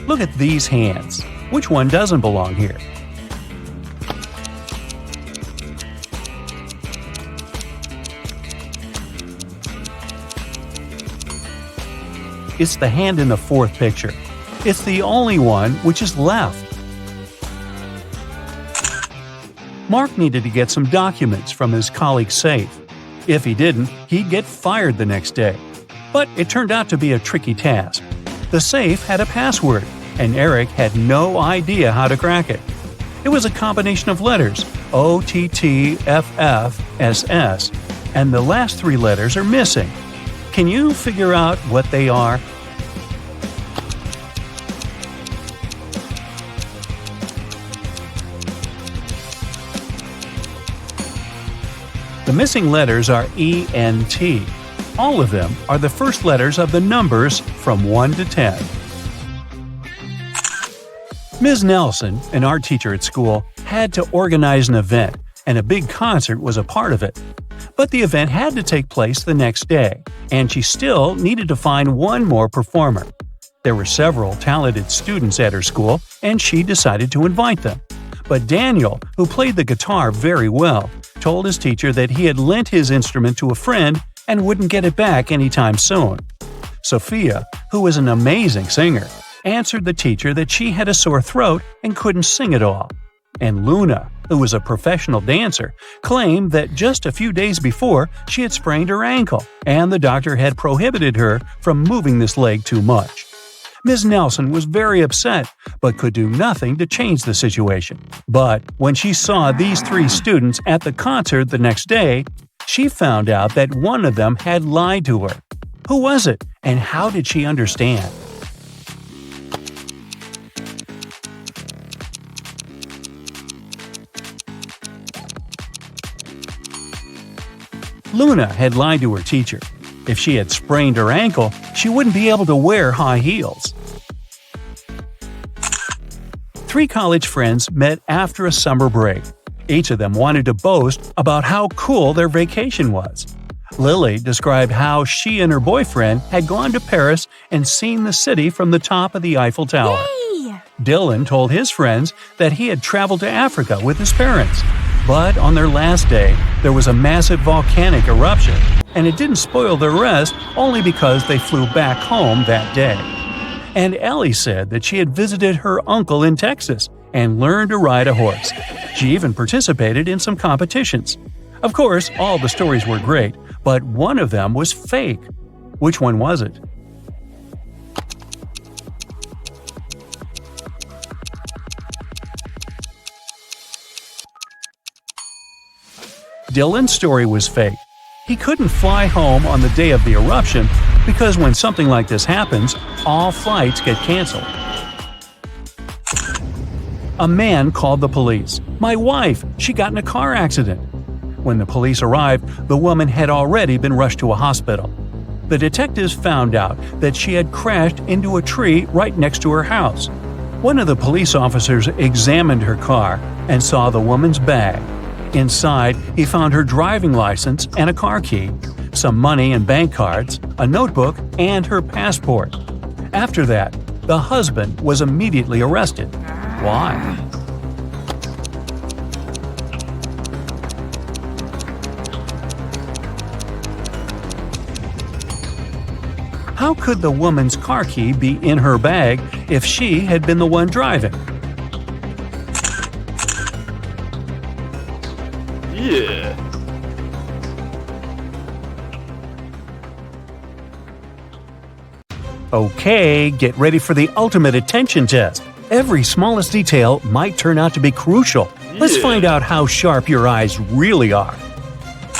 Look at these hands. Which one doesn't belong here? It's the hand in the fourth picture. It's the only one which is left. Mark needed to get some documents from his colleague's safe. If he didn't, he'd get fired the next day. But it turned out to be a tricky task. The safe had a password, and Eric had no idea how to crack it. It was a combination of letters, OTTFFSS, and the last 3 letters are missing. Can you figure out what they are? The missing letters are E and T. All of them are the first letters of the numbers from 1 to 10. Ms. Nelson, an art teacher at school, had to organize an event, and a big concert was a part of it. But the event had to take place the next day, and she still needed to find one more performer. There were several talented students at her school, and she decided to invite them. But Daniel, who played the guitar very well, told his teacher that he had lent his instrument to a friend and wouldn't get it back anytime soon. Sophia, who was an amazing singer, answered the teacher that she had a sore throat and couldn't sing at all. And Luna, who was a professional dancer, claimed that just a few days before she had sprained her ankle, and the doctor had prohibited her from moving this leg too much. Ms. Nelson was very upset, but could do nothing to change the situation. But when she saw these 3 students at the concert the next day, she found out that one of them had lied to her. Who was it, and how did she understand? Luna had lied to her teacher. If she had sprained her ankle, she wouldn't be able to wear high heels. 3 college friends met after a summer break. Each of them wanted to boast about how cool their vacation was. Lily described how she and her boyfriend had gone to Paris and seen the city from the top of the Eiffel Tower. Yay! Dylan told his friends that he had traveled to Africa with his parents. But on their last day, there was a massive volcanic eruption, and it didn't spoil their rest only because they flew back home that day. And Ellie said that she had visited her uncle in Texas, and learned to ride a horse. She even participated in some competitions. Of course, all the stories were great, but one of them was fake. Which one was it? Dylan's story was fake. He couldn't fly home on the day of the eruption because when something like this happens, all flights get canceled. A man called the police. "My wife, she got in a car accident." When the police arrived, the woman had already been rushed to a hospital. The detectives found out that she had crashed into a tree right next to her house. One of the police officers examined her car and saw the woman's bag. Inside, he found her driving license and a car key, some money and bank cards, a notebook, and her passport. After that, the husband was immediately arrested. Why? How could the woman's car key be in her bag if she had been the one driving? Yeah. Okay, get ready for the ultimate attention test. Every smallest detail might turn out to be crucial. Let's find out how sharp your eyes really are.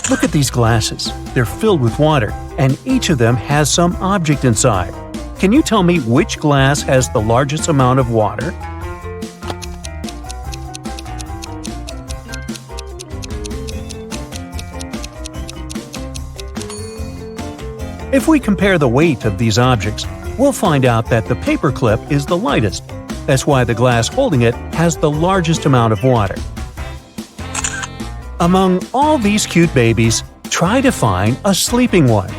Look at these glasses. They're filled with water, and each of them has some object inside. Can you tell me which glass has the largest amount of water? If we compare the weight of these objects, we'll find out that the paperclip is the lightest. That's why the glass holding it has the largest amount of water. Among all these cute babies, try to find a sleeping one.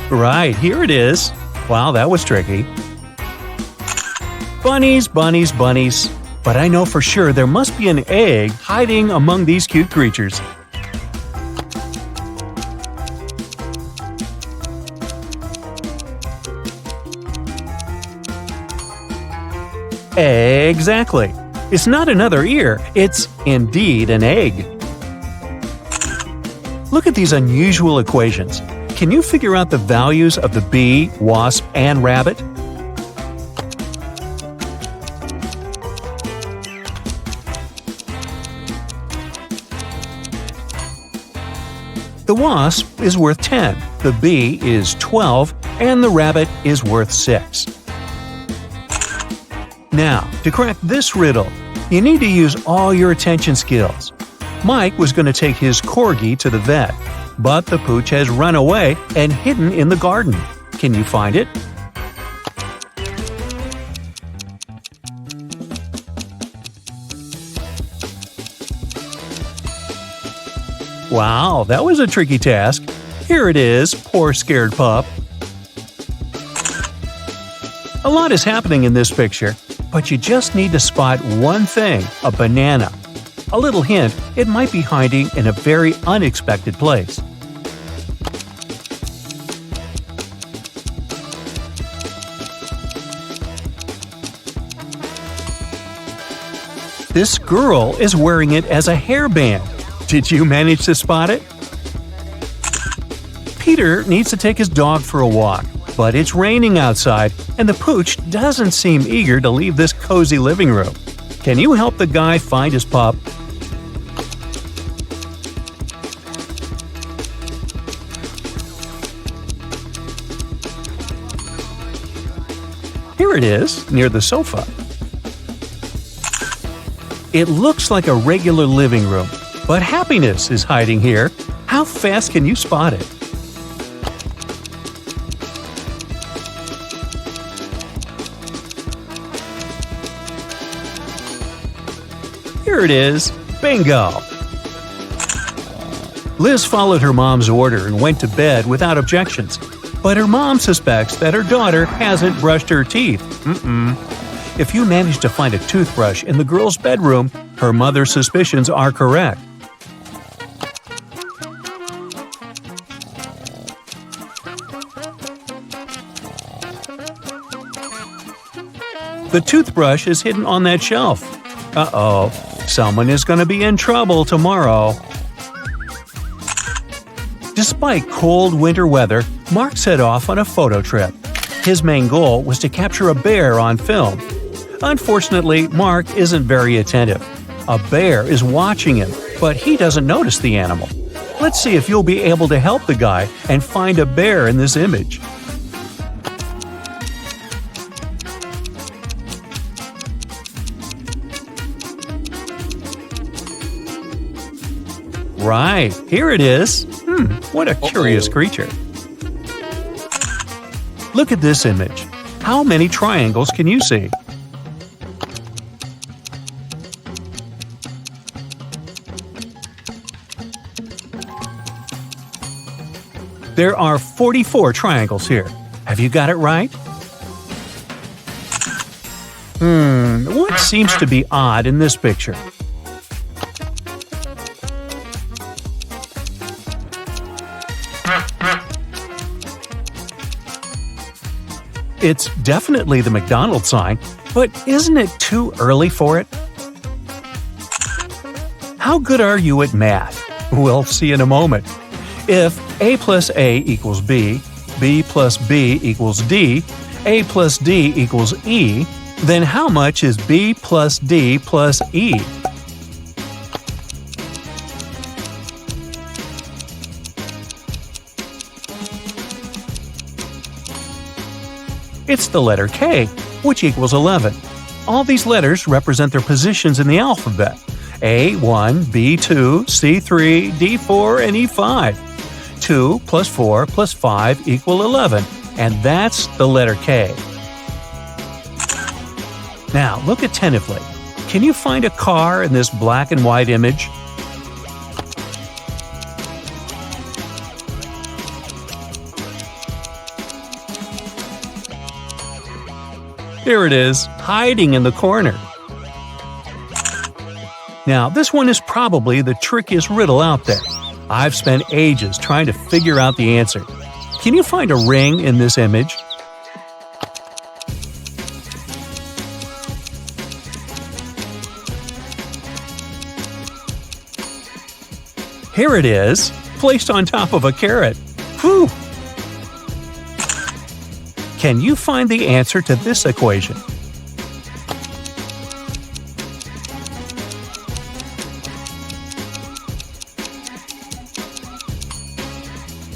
Right, here it is. Wow, that was tricky. Bunnies, bunnies, bunnies. But I know for sure there must be an egg hiding among these cute creatures. Exactly. It's not another ear, it's indeed an egg. Look at these unusual equations. Can you figure out the values of the bee, wasp, and rabbit? The wasp is worth 10, the bee is 12, and the rabbit is worth 6. Now, to crack this riddle, you need to use all your attention skills. Mike was going to take his corgi to the vet, but the pooch has run away and hidden in the garden. Can you find it? Wow, that was a tricky task. Here it is, poor scared pup. A lot is happening in this picture, but you just need to spot one thing, a banana. A little hint, it might be hiding in a very unexpected place. This girl is wearing it as a hairband. Did you manage to spot it? Peter needs to take his dog for a walk, but it's raining outside and the pooch doesn't seem eager to leave this cozy living room. Can you help the guy find his pup? Here it is, near the sofa. It looks like a regular living room, but happiness is hiding here. How fast can you spot it? Here it is. Bingo! Liz followed her mom's order and went to bed without objections. But her mom suspects that her daughter hasn't brushed her teeth. If you manage to find a toothbrush in the girl's bedroom, her mother's suspicions are correct. The toothbrush is hidden on that shelf. Uh-oh, someone is going to be in trouble tomorrow. Despite cold winter weather, Mark set off on a photo trip. His main goal was to capture a bear on film. Unfortunately, Mark isn't very attentive. A bear is watching him, but he doesn't notice the animal. Let's see if you'll be able to help the guy and find a bear in this image. Right, here it is. What a curious creature. Look at this image. How many triangles can you see? There are 44 triangles here. Have you got it right? What seems to be odd in this picture? It's definitely the McDonald's sign, but isn't it too early for it? How good are you at math? We'll see in a moment. If A plus A equals B, B plus B equals D, A plus D equals E, then how much is B plus D plus E? It's the letter K, which equals 11. All these letters represent their positions in the alphabet: A1, B2, C3, D4, and E5. 2 plus 4 plus 5 equal 11, and that's the letter K. Now, look attentively. Can you find a car in this black and white image? Here it is, hiding in the corner. Now, this one is probably the trickiest riddle out there. I've spent ages trying to figure out the answer. Can you find a ring in this image? Here it is, placed on top of a carrot. Whew! Can you find the answer to this equation?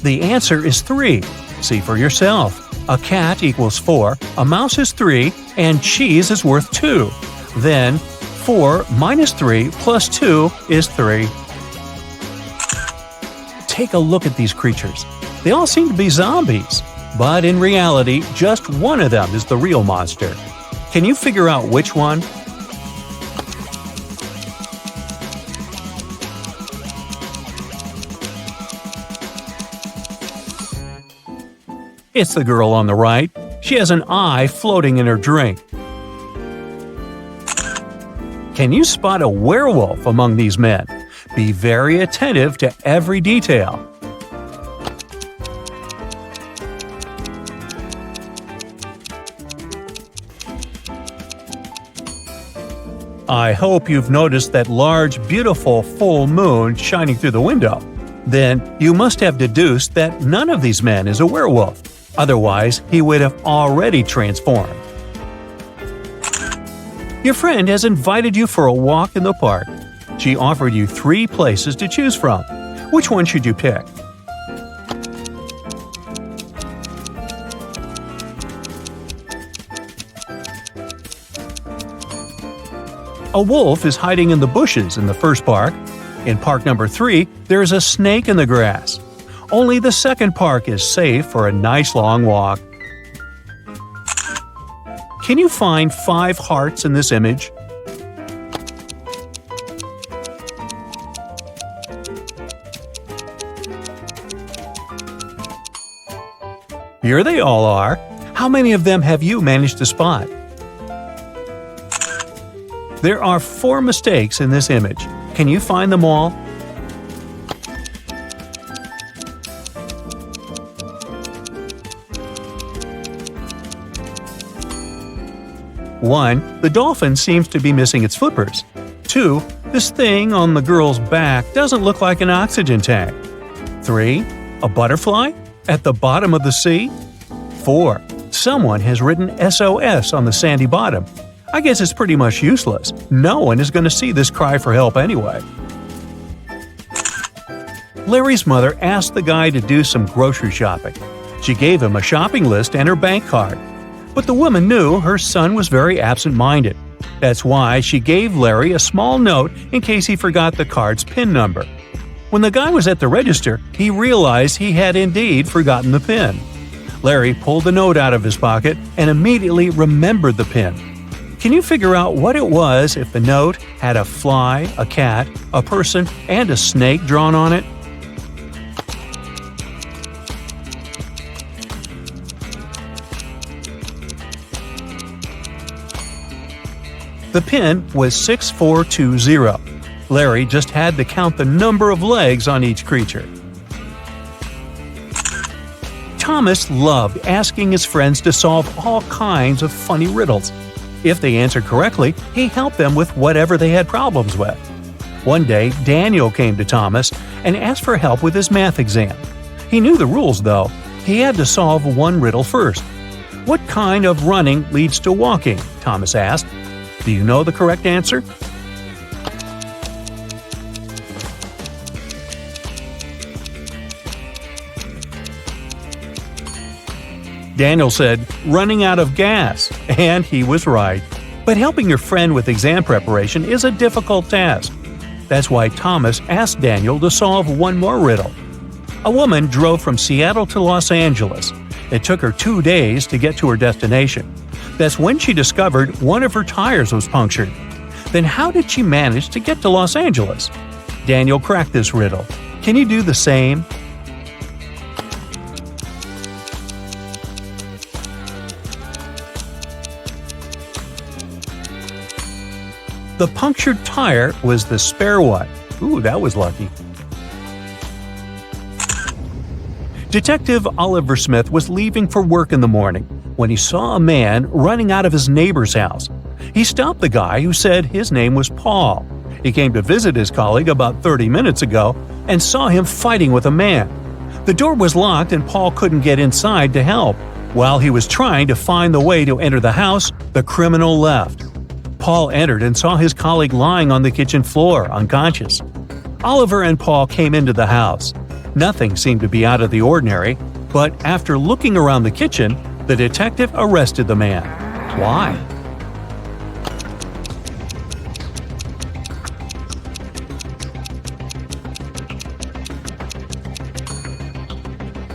The answer is 3. See for yourself. A cat equals 4, a mouse is 3, and cheese is worth 2. Then, 4 minus 3 plus 2 is 3. Take a look at these creatures. They all seem to be zombies. But in reality, just one of them is the real monster. Can you figure out which one? It's the girl on the right. She has an eye floating in her drink. Can you spot a werewolf among these men? Be very attentive to every detail. I hope you've noticed that large, beautiful full moon shining through the window. Then you must have deduced that none of these men is a werewolf. Otherwise, he would have already transformed. Your friend has invited you for a walk in the park. She offered you 3 places to choose from. Which one should you pick? A wolf is hiding in the bushes in the first park. In park number 3, there is a snake in the grass. Only the second park is safe for a nice long walk. Can you find 5 hearts in this image? Here they all are. How many of them have you managed to spot? There are 4 mistakes in this image. Can you find them all? 1. The dolphin seems to be missing its flippers. 2. This thing on the girl's back doesn't look like an oxygen tank. 3. A butterfly at the bottom of the sea. 4. Someone has written SOS on the sandy bottom. I guess it's pretty much useless. No one is going to see this cry for help anyway. Larry's mother asked the guy to do some grocery shopping. She gave him a shopping list and her bank card. But the woman knew her son was very absent-minded. That's why she gave Larry a small note in case he forgot the card's PIN number. When the guy was at the register, he realized he had indeed forgotten the PIN. Larry pulled the note out of his pocket and immediately remembered the PIN. Can you figure out what it was if the note had a fly, a cat, a person, and a snake drawn on it? The PIN was 6420. Larry just had to count the number of legs on each creature. Thomas loved asking his friends to solve all kinds of funny riddles. If they answered correctly, he helped them with whatever they had problems with. One day, Daniel came to Thomas and asked for help with his math exam. He knew the rules, though. He had to solve one riddle first. What kind of running leads to walking? Thomas asked. Do you know the correct answer? Daniel said, running out of gas, and he was right. But helping your friend with exam preparation is a difficult task. That's why Thomas asked Daniel to solve one more riddle. A woman drove from Seattle to Los Angeles. It took her 2 days to get to her destination. That's when she discovered one of her tires was punctured. Then how did she manage to get to Los Angeles? Daniel cracked this riddle. Can you do the same? The punctured tire was the spare one. Ooh, that was lucky. Detective Oliver Smith was leaving for work in the morning when he saw a man running out of his neighbor's house. He stopped the guy who said his name was Paul. He came to visit his colleague about 30 minutes ago and saw him fighting with a man. The door was locked and Paul couldn't get inside to help. While he was trying to find the way to enter the house, the criminal left. Paul entered and saw his colleague lying on the kitchen floor, unconscious. Oliver and Paul came into the house. Nothing seemed to be out of the ordinary, but after looking around the kitchen, the detective arrested the man. Why?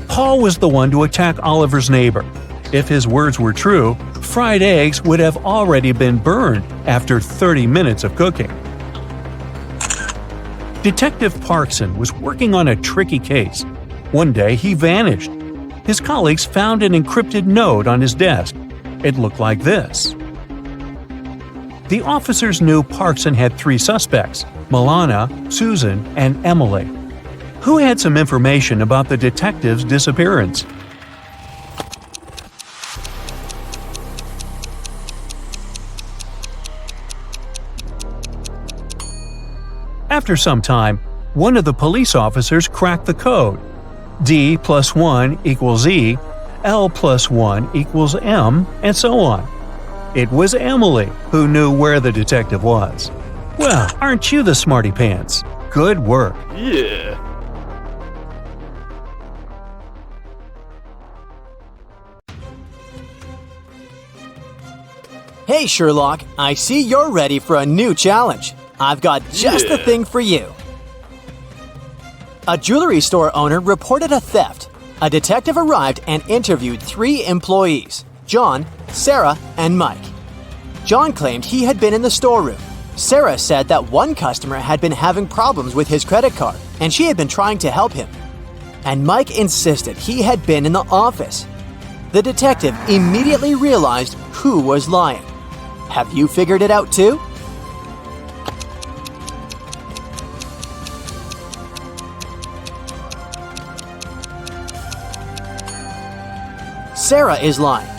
Paul was the one to attack Oliver's neighbor. If his words were true, fried eggs would have already been burned after 30 minutes of cooking. Detective Parkson was working on a tricky case. One day, he vanished. His colleagues found an encrypted note on his desk. It looked like this. The officers knew Parkson had 3 suspects: Milana, Susan, and Emily. Who had some information about the detective's disappearance? After some time, one of the police officers cracked the code. D plus 1 equals E, L plus 1 equals M, and so on. It was Emily who knew where the detective was. Well, aren't you the smarty pants? Good work. Yeah. Hey Sherlock, I see you're ready for a new challenge. I've got just the thing for you. A jewelry store owner reported a theft. A detective arrived and interviewed 3 employees: John, Sarah, and Mike. John claimed he had been in the storeroom. Sarah said that one customer had been having problems with his credit card, and she had been trying to help him. And Mike insisted he had been in the office. The detective immediately realized who was lying. Have you figured it out too? Sarah is lying.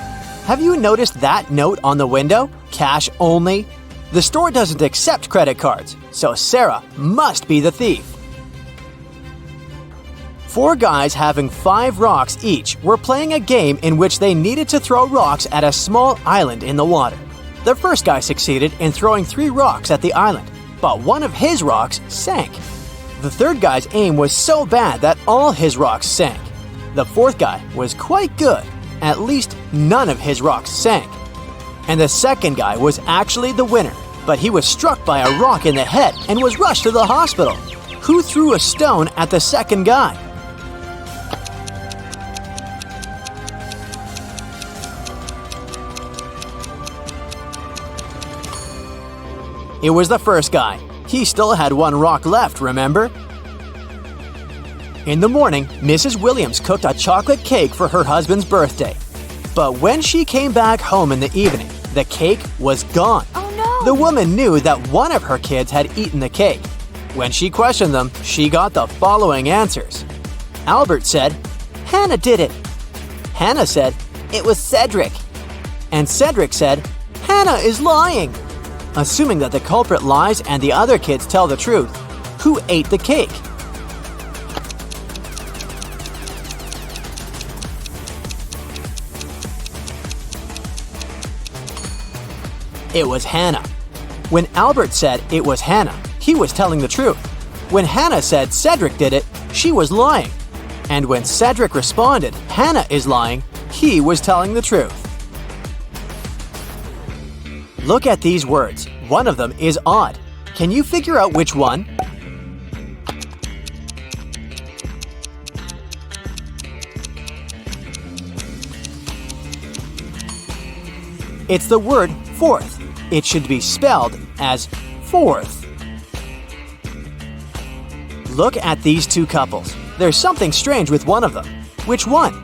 Have you noticed that note on the window? Cash only? The store doesn't accept credit cards, so Sarah must be the thief. 4 guys having 5 rocks each were playing a game in which they needed to throw rocks at a small island in the water. The first guy succeeded in throwing 3 rocks at the island, but one of his rocks sank. The third guy's aim was so bad that all his rocks sank. The fourth guy was quite good. At least none of his rocks sank. And the second guy was actually the winner, but he was struck by a rock in the head and was rushed to the hospital. Who threw a stone at the second guy? It was the first guy. He still had 1 rock left, remember? In the morning, Mrs. Williams cooked a chocolate cake for her husband's birthday. But when she came back home in the evening, the cake was gone. Oh no! The woman knew that one of her kids had eaten the cake. When she questioned them, she got the following answers. Albert said, "Hannah did it." Hannah said, "It was Cedric." And Cedric said, "Hannah is lying." Assuming that the culprit lies and the other kids tell the truth, who ate the cake? It was Hannah. When Albert said it was Hannah, he was telling the truth. When Hannah said Cedric did it, she was lying. And when Cedric responded, "Hannah is lying," he was telling the truth. Look at these words. One of them is odd. Can you figure out which one? It's the word fourth. It should be spelled as fourth. Look at these 2 couples. There's something strange with one of them. Which one?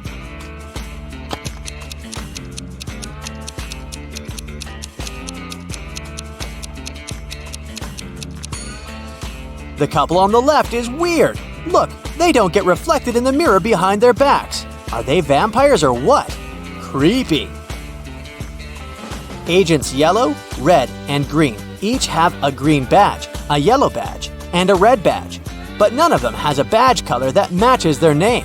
The couple on the left is weird. Look, they don't get reflected in the mirror behind their backs. Are they vampires or what? Creepy. Agents Yellow, Red, and Green each have a green badge, a yellow badge, and a red badge, but none of them has a badge color that matches their name.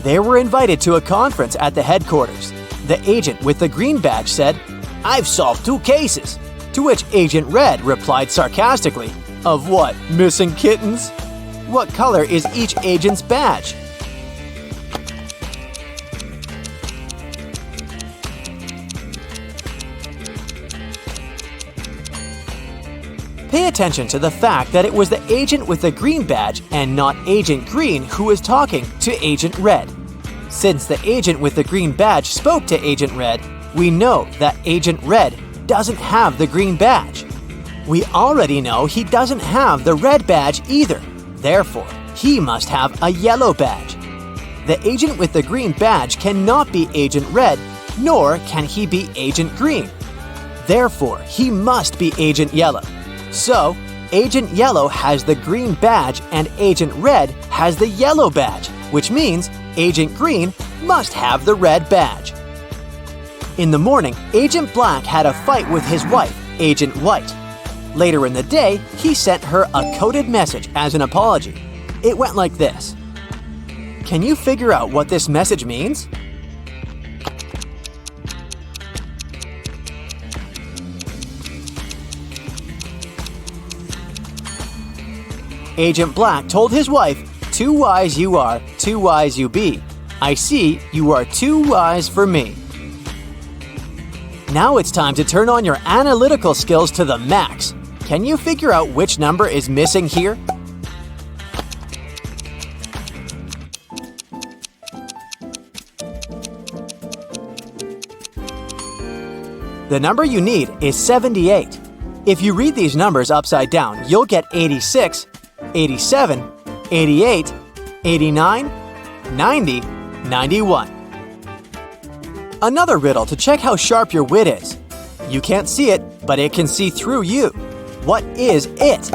They were invited to a conference at the headquarters. The agent with the green badge said, "I've solved 2 cases," to which Agent Red replied sarcastically, "Of what, missing kittens?" What color is each agent's badge? Pay attention to the fact that it was the agent with the green badge and not Agent Green who was talking to Agent Red. Since the agent with the green badge spoke to Agent Red, we know that Agent Red doesn't have the green badge. We already know he doesn't have the red badge either. Therefore, he must have a yellow badge. The agent with the green badge cannot be Agent Red, nor can he be Agent Green. Therefore, he must be Agent Yellow. So, Agent Yellow has the green badge and Agent Red has the yellow badge, which means Agent Green must have the red badge. In the morning, Agent Black had a fight with his wife, Agent White. Later in the day, he sent her a coded message as an apology. It went like this. Can you figure out what this message means? Agent Black told his wife, "Too wise you are, too wise you be. I see you are too wise for me." Now it's time to turn on your analytical skills to the max. Can you figure out which number is missing here? The number you need is 78. If you read these numbers upside down, you'll get 86, 87, 88, 89, 90, 91. Another riddle to check how sharp your wit is. You can't see it, but it can see through you. What is it?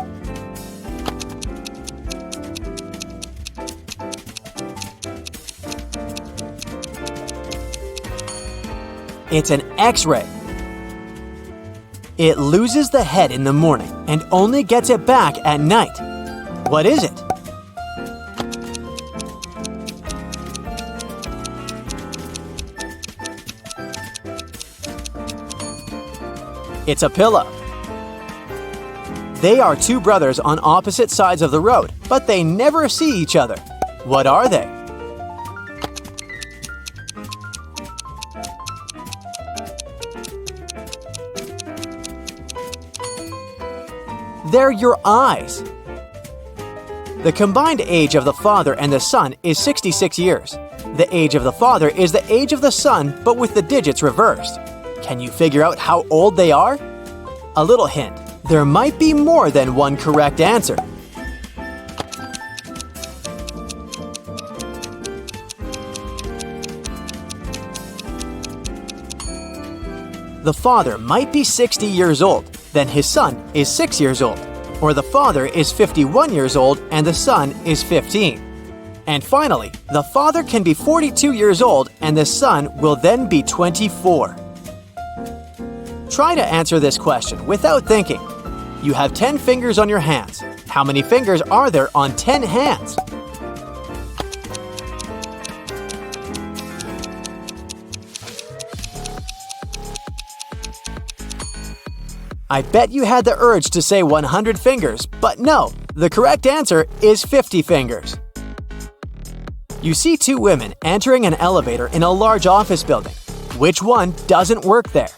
It's an X-ray. It loses the head in the morning and only gets it back at night. What is it? It's a pillow. They are two brothers on opposite sides of the road, but they never see each other. What are they? They're your eyes. The combined age of the father and the son is 66 years. The age of the father is the age of the son, but with the digits reversed. Can you figure out how old they are? A little hint. There might be more than one correct answer. The father might be 60 years old, then his son is 6 years old. Or the father is 51 years old and the son is 15. And finally, the father can be 42 years old and the son will then be 24. Try to answer this question without thinking. You have 10 fingers on your hands. How many fingers are there on 10 hands? I bet you had the urge to say 100 fingers, but no, the correct answer is 50 fingers. You see two women entering an elevator in a large office building. Which one doesn't work there?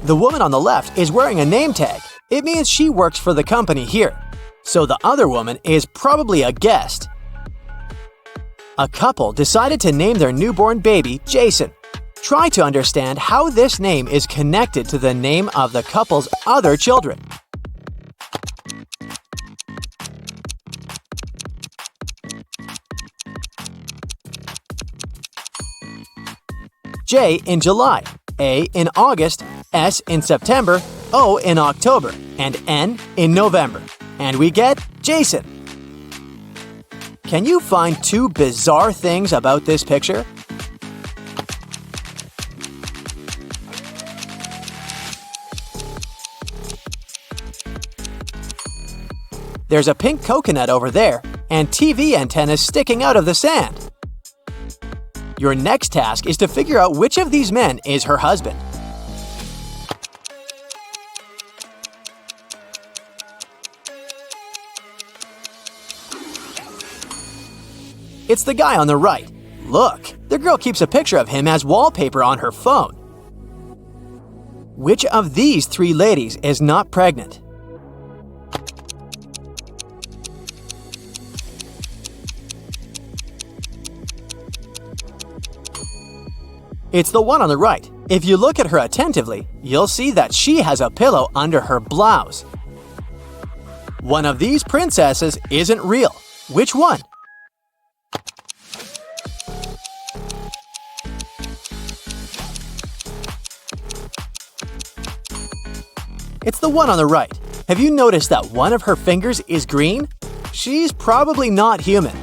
The woman on the left is wearing a name tag. It means she works for the company here. So the other woman is probably a guest. A couple decided to name their newborn baby Jason. Try to understand how this name is connected to the name of the couple's other children. J in July, A in August, S in September, O in October, and N in November. And we get Jason. Can you find two bizarre things about this picture? There's a pink coconut over there, and TV antennas sticking out of the sand. Your next task is to figure out which of these men is her husband. It's the guy on the right. Look, the girl keeps a picture of him as wallpaper on her phone. Which of these three ladies is not pregnant? It's the one on the right. If you look at her attentively, you'll see that she has a pillow under her blouse. One of these princesses isn't real. Which one? It's the one on the right. Have you noticed that one of her fingers is green? She's probably not human.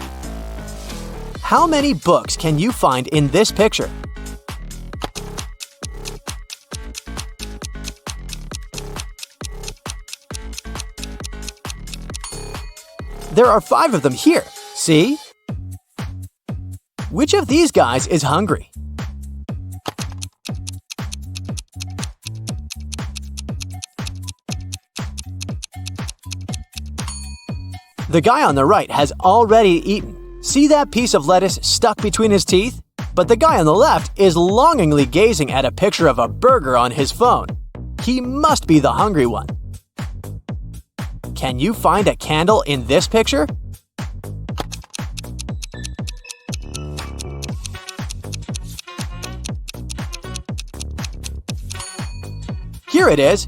How many books can you find in this picture? There are 5 of them here. See? Which of these guys is hungry? The guy on the right has already eaten. See that piece of lettuce stuck between his teeth? But the guy on the left is longingly gazing at a picture of a burger on his phone. He must be the hungry one. Can you find a candle in this picture? Here it is.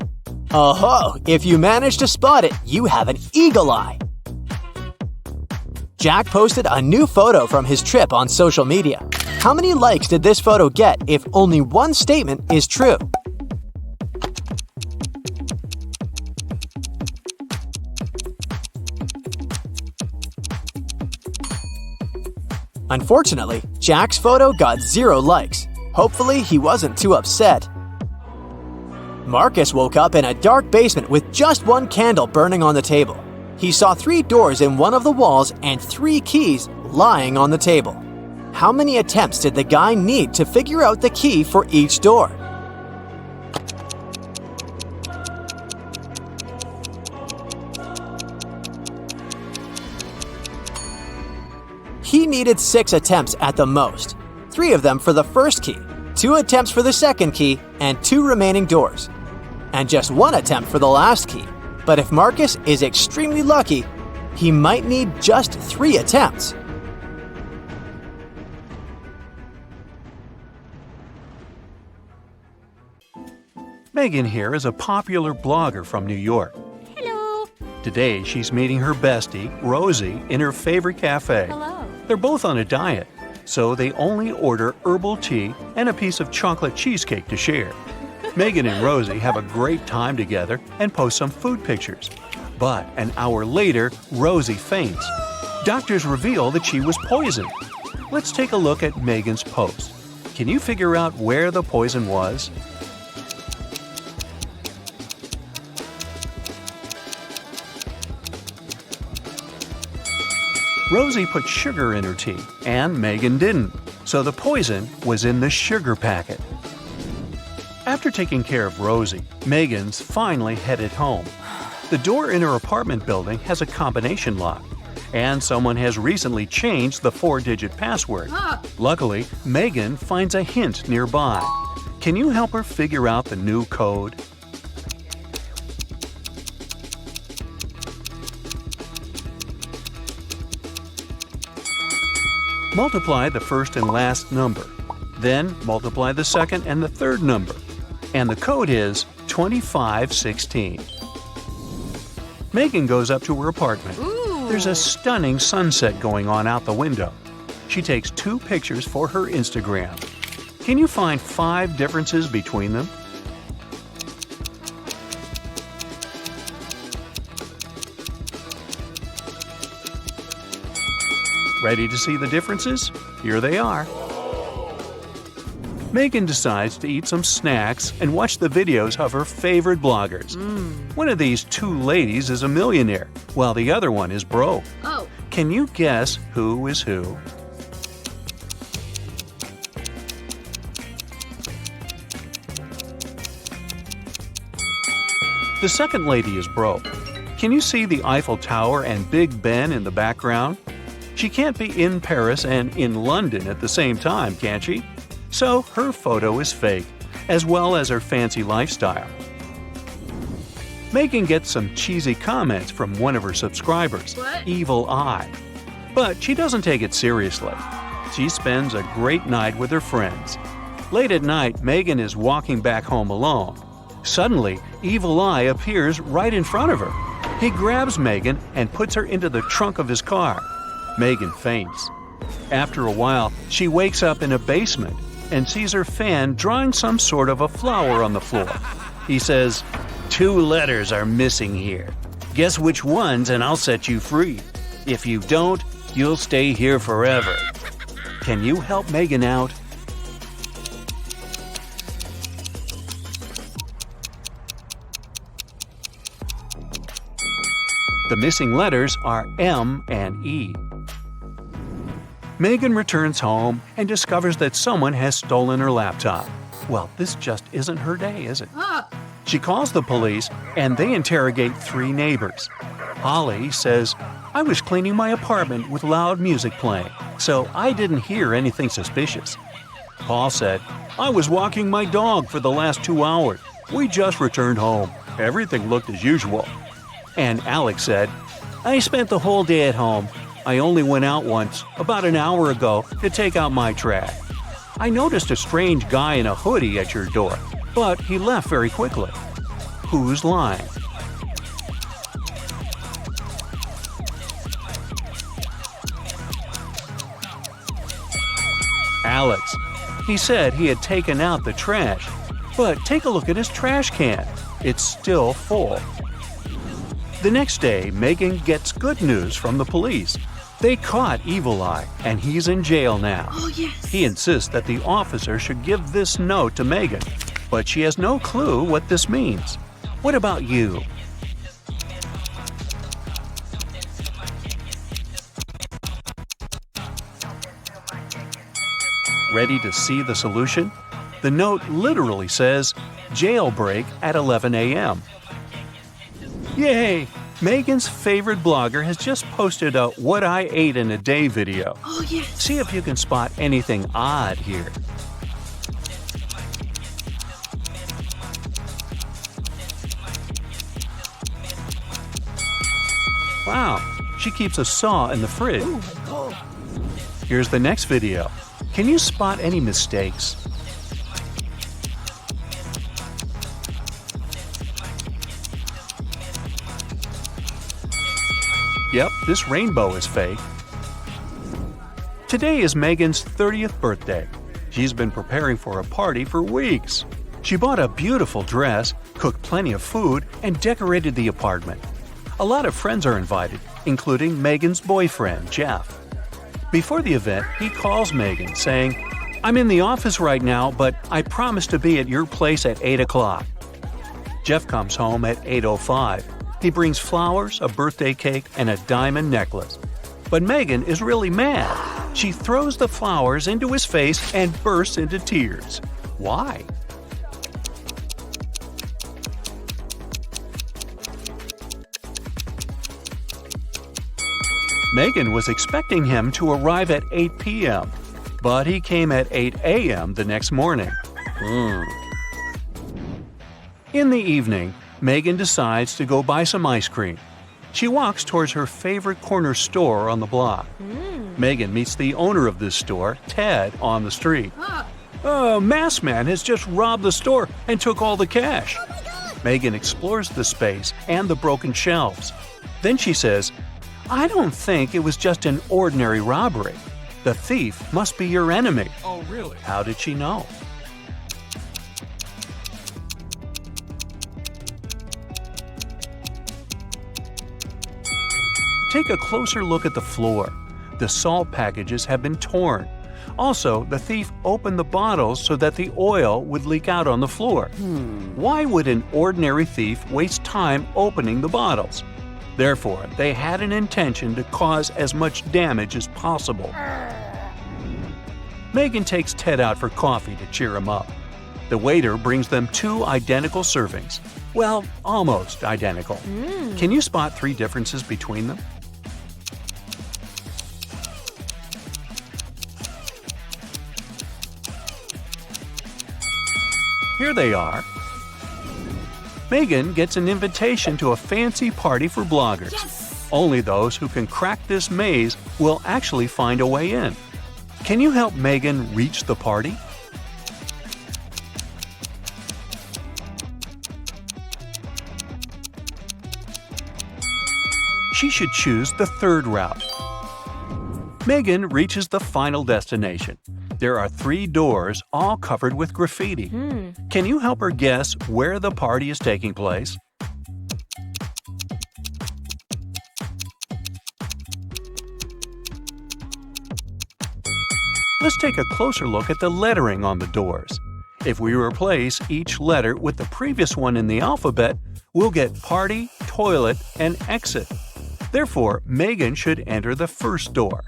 Oh-ho! If you manage to spot it, you have an eagle eye. Jack posted a new photo from his trip on social media. How many likes did this photo get if only one statement is true? Unfortunately, Jack's photo got 0 likes. Hopefully, he wasn't too upset. Marcus woke up in a dark basement with just one candle burning on the table. He saw 3 doors in one of the walls and 3 keys lying on the table. How many attempts did the guy need to figure out the key for each door? He needed 6 attempts at the most, 3 of them for the first key, 2 attempts for the second key, and 2 remaining doors. And just 1 attempt for the last key. But if Marcus is extremely lucky, he might need just 3 attempts. Megan here is a popular blogger from New York. Hello. Today, she's meeting her bestie, Rosie, in her favorite cafe. Hello. They're both on a diet, so they only order herbal tea and a piece of chocolate cheesecake to share. Megan and Rosie have a great time together and post some food pictures. But an hour later, Rosie faints. Doctors reveal that she was poisoned. Let's take a look at Megan's post. Can you figure out where the poison was? Rosie put sugar in her tea, and Megan didn't, so the poison was in the sugar packet. After taking care of Rosie, Megan's finally headed home. The door in her apartment building has a combination lock, and someone has recently changed the 4-digit password. Luckily, Megan finds a hint nearby. Can you help her figure out the new code? Multiply the first and last number. Then multiply the second and the third number. And the code is 2516. Megan goes up to her apartment. There's a stunning sunset going on out the window. She takes 2 pictures for her Instagram. Can you find 5 differences between them? Ready to see the differences? Here they are. Megan decides to eat some snacks and watch the videos of her favorite bloggers. One of these 2 ladies is a millionaire, while the other one is broke. Oh. Can you guess who is who? The second lady is broke. Can you see the Eiffel Tower and Big Ben in the background? She can't be in Paris and in London at the same time, can she? So her photo is fake, as well as her fancy lifestyle. Megan gets some cheesy comments from one of her subscribers, Evil Eye. But she doesn't take it seriously. She spends a great night with her friends. Late at night, Megan is walking back home alone. Suddenly, Evil Eye appears right in front of her. He grabs Megan and puts her into the trunk of his car. Megan faints. After a while, she wakes up in a basement and sees her fan drawing some sort of a flower on the floor. He says, 2 letters are missing here. Guess which ones and I'll set you free. If you don't, you'll stay here forever. Can you help Megan out? The missing letters are M and E. Megan returns home and discovers that someone has stolen her laptop. Well, this just isn't her day, is it? She calls the police and they interrogate 3 neighbors. Holly says, I was cleaning my apartment with loud music playing, so I didn't hear anything suspicious. Paul said, I was walking my dog for the last 2 hours. We just returned home. Everything looked as usual. And Alex said, I spent the whole day at home. I only went out once, about an hour ago, to take out my trash. I noticed a strange guy in a hoodie at your door, but he left very quickly. Who's lying? Alex. He said he had taken out the trash, but take a look at his trash can. It's still full. The next day, Megan gets good news from the police. They caught Evil Eye, and he's in jail now. Oh, yes. He insists that the officer should give this note to Megan, but she has no clue what this means. What about you? Ready to see the solution? The note literally says, jailbreak at 11 a.m. Yay! Megan's favorite blogger has just posted a What I Ate in a Day video. Oh, yes. See if you can spot anything odd here. Wow, she keeps a saw in the fridge. Here's the next video. Can you spot any mistakes? Yep, this rainbow is fake. Today is Megan's 30th birthday. She's been preparing for a party for weeks. She bought a beautiful dress, cooked plenty of food, and decorated the apartment. A lot of friends are invited, including Megan's boyfriend, Jeff. Before the event, he calls Megan, saying, "I'm in the office right now, but I promise to be at your place at 8 o'clock." Jeff comes home at 8:05. He brings flowers, a birthday cake, and a diamond necklace. But Megan is really mad. She throws the flowers into his face and bursts into tears. Why? Megan was expecting him to arrive at 8 p.m., but he came at 8 a.m. the next morning. In the evening, Megan decides to go buy some ice cream. She walks towards her favorite corner store on the block. Megan meets the owner of this store, Ted, on the street. Masked Man has just robbed the store and took all the cash. Megan explores the space and the broken shelves. Then she says, "I don't think it was just an ordinary robbery. The thief must be your enemy." Oh, really? How did she know? Take a closer look at the floor. The salt packages have been torn. Also, the thief opened the bottles so that the oil would leak out on the floor. Why would an ordinary thief waste time opening the bottles? Therefore, they had an intention to cause as much damage as possible. Megan takes Ted out for coffee to cheer him up. The waiter brings them 2 identical servings. Well, almost identical. Can you spot 3 differences between them? Here they are. Megan gets an invitation to a fancy party for bloggers. Yes! Only those who can crack this maze will actually find a way in. Can you help Megan reach the party? She should choose the 3rd route. Megan reaches the final destination. There are 3 doors, all covered with graffiti. Can you help her guess where the party is taking place? Let's take a closer look at the lettering on the doors. If we replace each letter with the previous one in the alphabet, we'll get party, toilet, and exit. Therefore, Megan should enter the first door.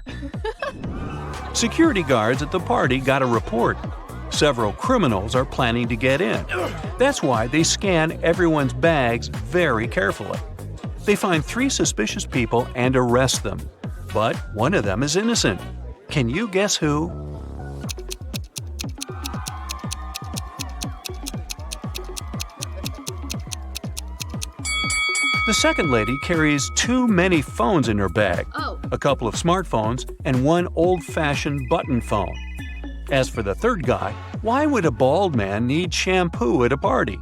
Security guards at the party got a report. Several criminals are planning to get in. That's why they scan everyone's bags very carefully. They find 3 suspicious people and arrest them. But one of them is innocent. Can you guess who? The second lady carries too many phones in her bag. A couple of smartphones and 1 old-fashioned button phone. As for the third guy, why would a bald man need shampoo at a party?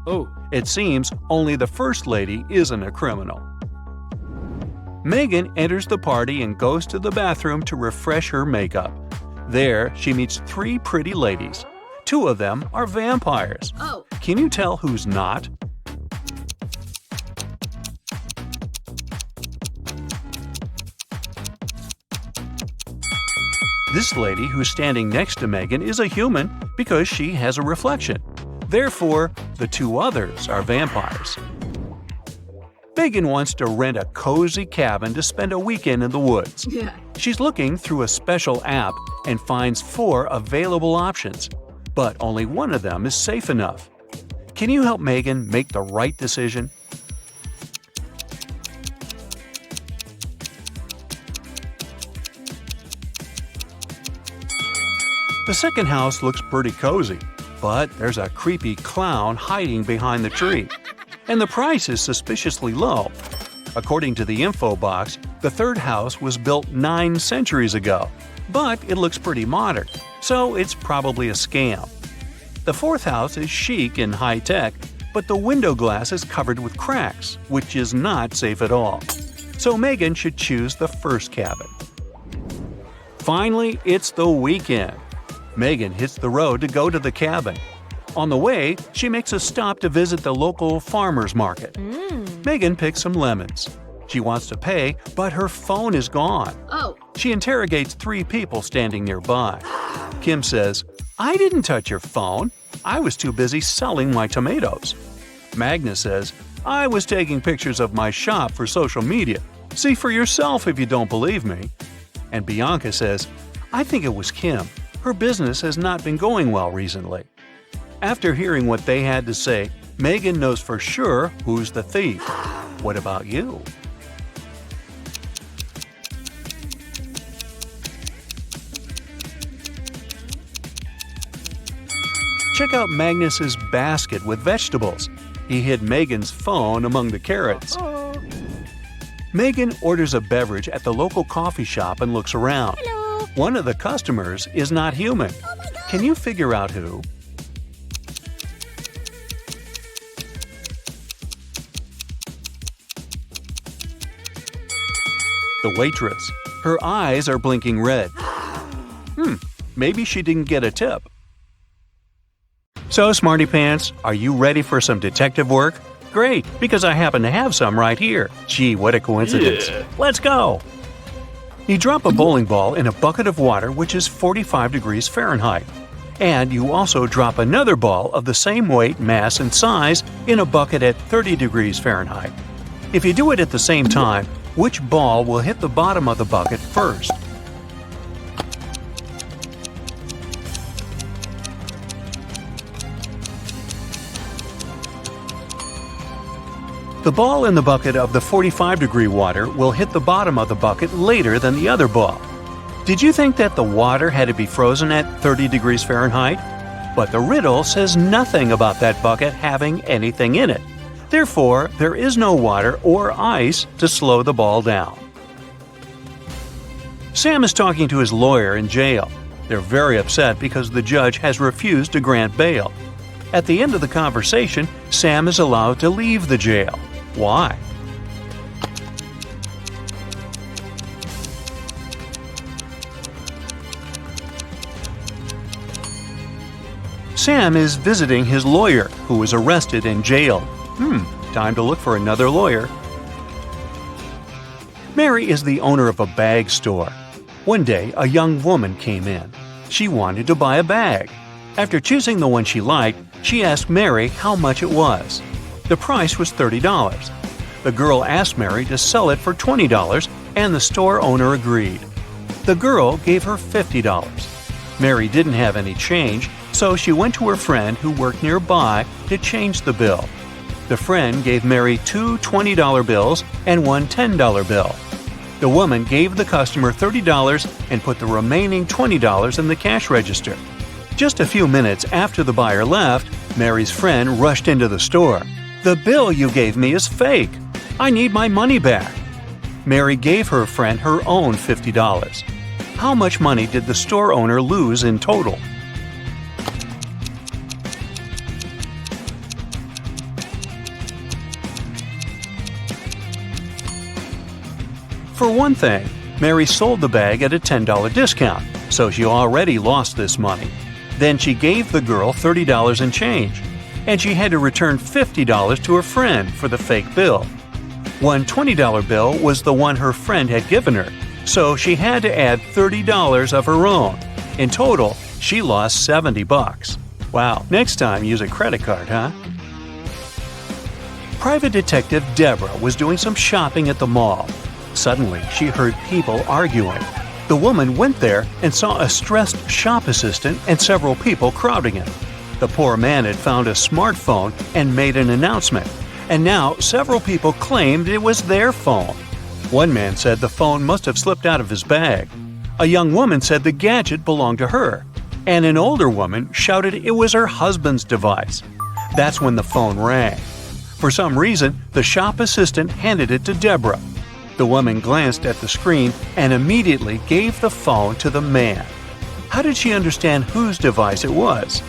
It seems only the first lady isn't a criminal. Megan enters the party and goes to the bathroom to refresh her makeup. There, she meets 3 pretty ladies. 2 of them are vampires. Can you tell who's not? This lady who's standing next to Megan is a human because she has a reflection. Therefore, the two others are vampires. Megan wants to rent a cozy cabin to spend a weekend in the woods. She's looking through a special app and finds 4 available options, but only one of them is safe enough. Can you help Megan make the right decision? The second house looks pretty cozy, but there's a creepy clown hiding behind the tree, and the price is suspiciously low. According to the info box, the third house was built 9 centuries ago, but it looks pretty modern, so it's probably a scam. The fourth house is chic and high-tech, but the window glass is covered with cracks, which is not safe at all. So Megan should choose the first cabin. Finally, it's the weekend. Megan hits the road to go to the cabin. On the way, she makes a stop to visit the local farmer's market. Megan picks some lemons. She wants to pay, but her phone is gone. She interrogates 3 people standing nearby. Kim says, "I didn't touch your phone. I was too busy selling my tomatoes." Magna says, "I was taking pictures of my shop for social media. See for yourself if you don't believe me." And Bianca says, "I think it was Kim. Her business has not been going well recently." After hearing what they had to say, Megan knows for sure who's the thief. What about you? Check out Magnus's basket with vegetables. He hid Megan's phone among the carrots. Megan orders a beverage at the local coffee shop and looks around. One of the customers is not human. Can you figure out who? The waitress. Her eyes are blinking red. Maybe she didn't get a tip. So, Smarty Pants, are you ready for some detective work? Great, because I happen to have some right here. Gee, what a coincidence. Let's go! You drop a bowling ball in a bucket of water which is 45 degrees Fahrenheit. And you also drop another ball of the same weight, mass, and size in a bucket at 30 degrees Fahrenheit. If you do it at the same time, which ball will hit the bottom of the bucket first? The ball in the bucket of the 45-degree water will hit the bottom of the bucket later than the other ball. Did you think that the water had to be frozen at 30 degrees Fahrenheit? But the riddle says nothing about that bucket having anything in it. Therefore, there is no water or ice to slow the ball down. Sam is talking to his lawyer in jail. They're very upset because the judge has refused to grant bail. At the end of the conversation, Sam is allowed to leave the jail. Why? Sam is visiting his lawyer, who was arrested and jailed. Time to look for another lawyer. Mary is the owner of a bag store. One day, a young woman came in. She wanted to buy a bag. After choosing the one she liked, she asked Mary how much it was. The price was $30. The girl asked Mary to sell it for $20, and the store owner agreed. The girl gave her $50. Mary didn't have any change, so she went to her friend who worked nearby to change the bill. The friend gave Mary 2 $20 bills and 1 $10 bill. The woman gave the customer $30 and put the remaining $20 in the cash register. Just a few minutes after the buyer left, Mary's friend rushed into the store. "The bill you gave me is fake. I need my money back." Mary gave her friend her own $50. How much money did the store owner lose in total? For one thing, Mary sold the bag at a $10 discount, so she already lost this money. Then she gave the girl $30 in change, and she had to return $50 to her friend for the fake bill. One $20 bill was the one her friend had given her, so she had to add $30 of her own. In total, she lost $70. Wow, next time use a credit card, huh? Private Detective Deborah was doing some shopping at the mall. Suddenly, she heard people arguing. The woman went there and saw a stressed shop assistant and several people crowding him. The poor man had found a smartphone and made an announcement, and now several people claimed it was their phone. One man said the phone must have slipped out of his bag. A young woman said the gadget belonged to her, and an older woman shouted it was her husband's device. That's when the phone rang. For some reason, the shop assistant handed it to Deborah. The woman glanced at the screen and immediately gave the phone to the man. How did she understand whose device it was?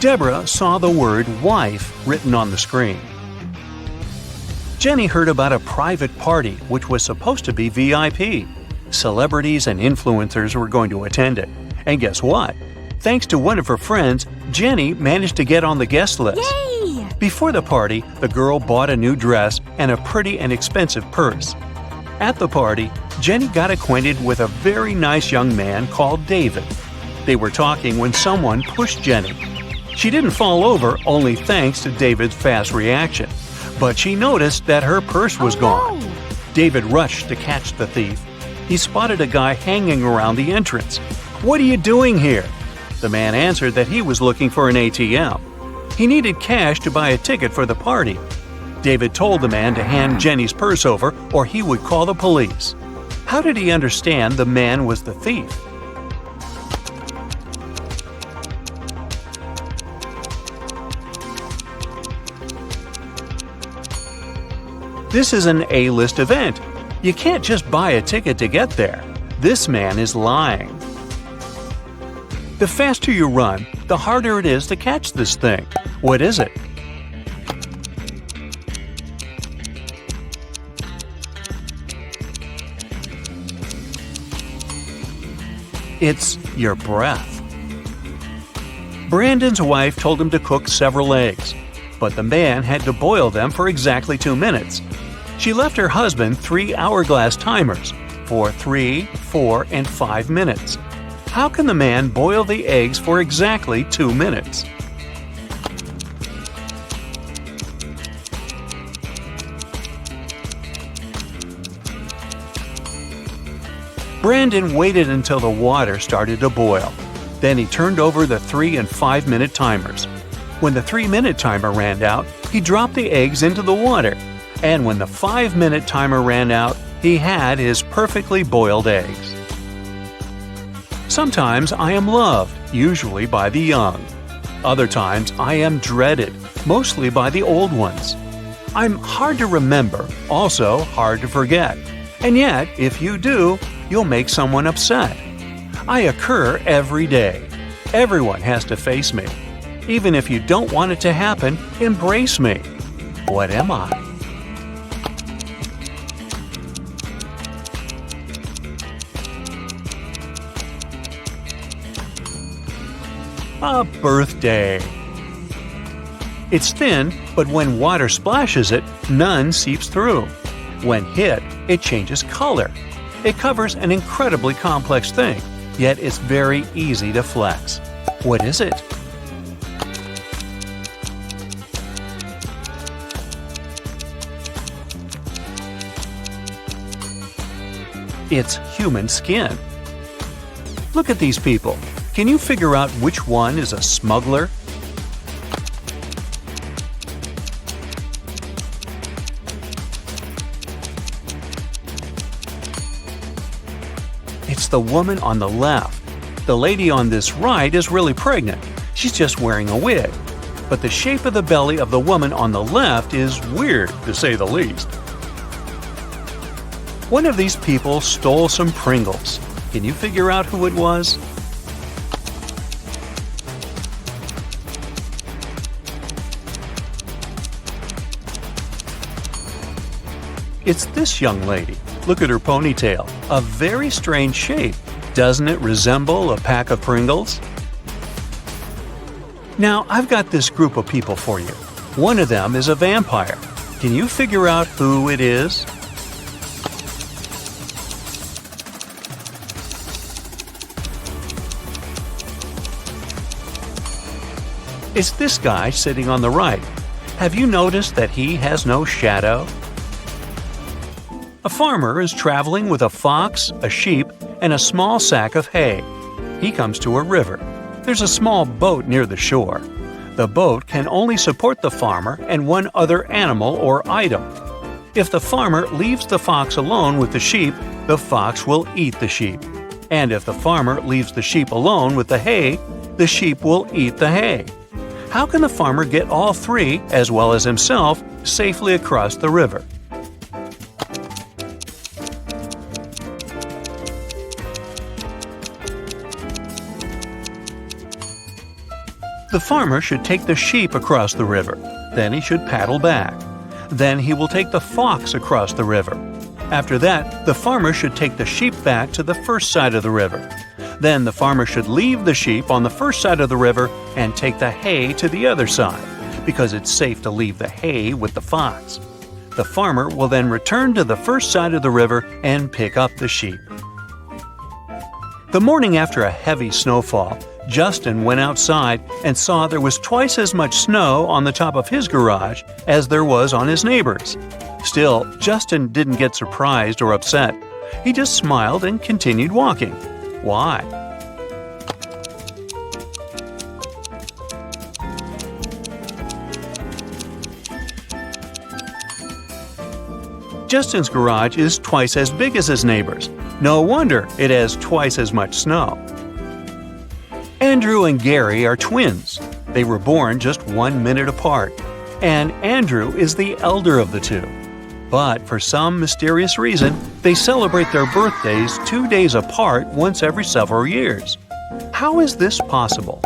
Deborah saw the word wife written on the screen. Jenny heard about a private party which was supposed to be VIP. Celebrities and influencers were going to attend it. And guess what? Thanks to one of her friends, Jenny managed to get on the guest list. Yay! Before the party, the girl bought a new dress and a pretty and expensive purse. At the party, Jenny got acquainted with a very nice young man called David. They were talking when someone pushed Jenny. She didn't fall over only thanks to David's fast reaction, but she noticed that her purse was gone. No. David rushed to catch the thief. He spotted a guy hanging around the entrance. "What are you doing here?" The man answered that he was looking for an ATM. He needed cash to buy a ticket for the party. David told the man to hand Jenny's purse over or he would call the police. How did he understand the man was the thief? This is an A-list event. You can't just buy a ticket to get there. This man is lying. The faster you run, the harder it is to catch this thing. What is it? It's your breath. Brandon's wife told him to cook several eggs, but the man had to boil them for exactly 2 minutes. She left her husband 3 hourglass timers for 3, 4, and 5 minutes. How can the man boil the eggs for exactly 2 minutes? Brandon waited until the water started to boil. Then he turned over the 3 and 5 minute timers. When the 3-minute timer ran out, he dropped the eggs into the water. And when the 5-minute timer ran out, he had his perfectly boiled eggs. Sometimes I am loved, usually by the young. Other times I am dreaded, mostly by the old ones. I'm hard to remember, also hard to forget. And yet, if you do, you'll make someone upset. I occur every day. Everyone has to face me. Even if you don't want it to happen, embrace me. What am I? A birthday. It's thin, but when water splashes it, none seeps through. When hit, it changes color. It covers an incredibly complex thing, yet it's very easy to flex. What is it? It's human skin. Look at these people. Can you figure out which one is a smuggler? It's the woman on the left. The lady on this right is really pregnant. She's just wearing a wig. But the shape of the belly of the woman on the left is weird, to say the least. One of these people stole some Pringles. Can you figure out who it was? It's this young lady. Look at her ponytail. A very strange shape. Doesn't it resemble a pack of Pringles? Now, I've got this group of people for you. One of them is a vampire. Can you figure out who it is? It's this guy sitting on the right. Have you noticed that he has no shadow? A farmer is traveling with a fox, a sheep, and a small sack of hay. He comes to a river. There's a small boat near the shore. The boat can only support the farmer and one other animal or item. If the farmer leaves the fox alone with the sheep, the fox will eat the sheep. And if the farmer leaves the sheep alone with the hay, the sheep will eat the hay. How can the farmer get all three, as well as himself, safely across the river? The farmer should take the sheep across the river. Then he should paddle back. Then he will take the fox across the river. After that, the farmer should take the sheep back to the first side of the river. Then the farmer should leave the sheep on the first side of the river and take the hay to the other side, because it's safe to leave the hay with the fox. The farmer will then return to the first side of the river and pick up the sheep. The morning after a heavy snowfall, Justin went outside and saw there was twice as much snow on the top of his garage as there was on his neighbor's. Still, Justin didn't get surprised or upset. He just smiled and continued walking. Why? Justin's garage is twice as big as his neighbor's. No wonder it has twice as much snow. Andrew and Gary are twins. They were born just 1 minute apart, and Andrew is the elder of the two. But for some mysterious reason, they celebrate their birthdays 2 days apart once every several years. How is this possible?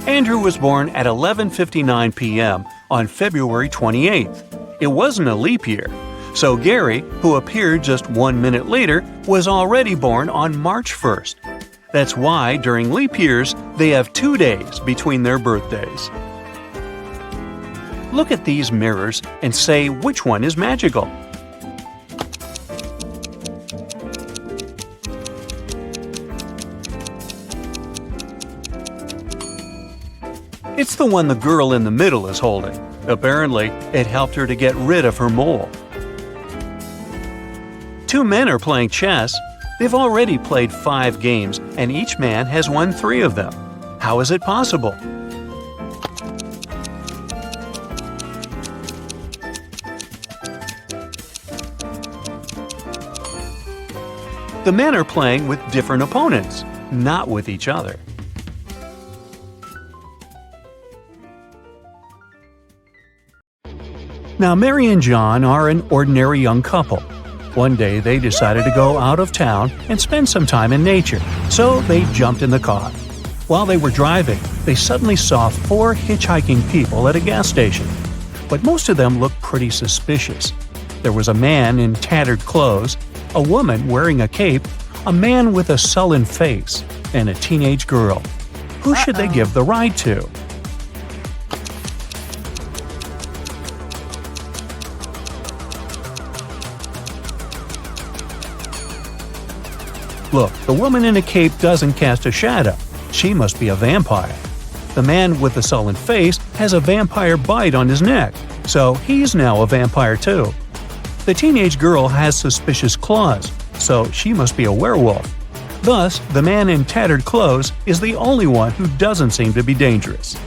Andrew was born at 11:59 p.m. on February 28th. It wasn't a leap year, so Gary, who appeared just 1 minute later, was already born on March 1st. That's why during leap years, they have 2 days between their birthdays. Look at these mirrors and say which one is magical. It's the one the girl in the middle is holding. Apparently, it helped her to get rid of her mole. 2 men are playing chess. They've already played 5 games, and each man has won 3 of them. How is it possible? The men are playing with different opponents, not with each other. Now, Mary and John are an ordinary young couple. One day, they decided to go out of town and spend some time in nature, so they jumped in the car. While they were driving, they suddenly saw 4 hitchhiking people at a gas station. But most of them looked pretty suspicious. There was a man in tattered clothes, a woman wearing a cape, a man with a sullen face, and a teenage girl. Who should they give the ride to? Look, the woman in a cape doesn't cast a shadow. She must be a vampire. The man with the sullen face has a vampire bite on his neck, so he's now a vampire too. The teenage girl has suspicious claws, so she must be a werewolf. Thus, the man in tattered clothes is the only one who doesn't seem to be dangerous.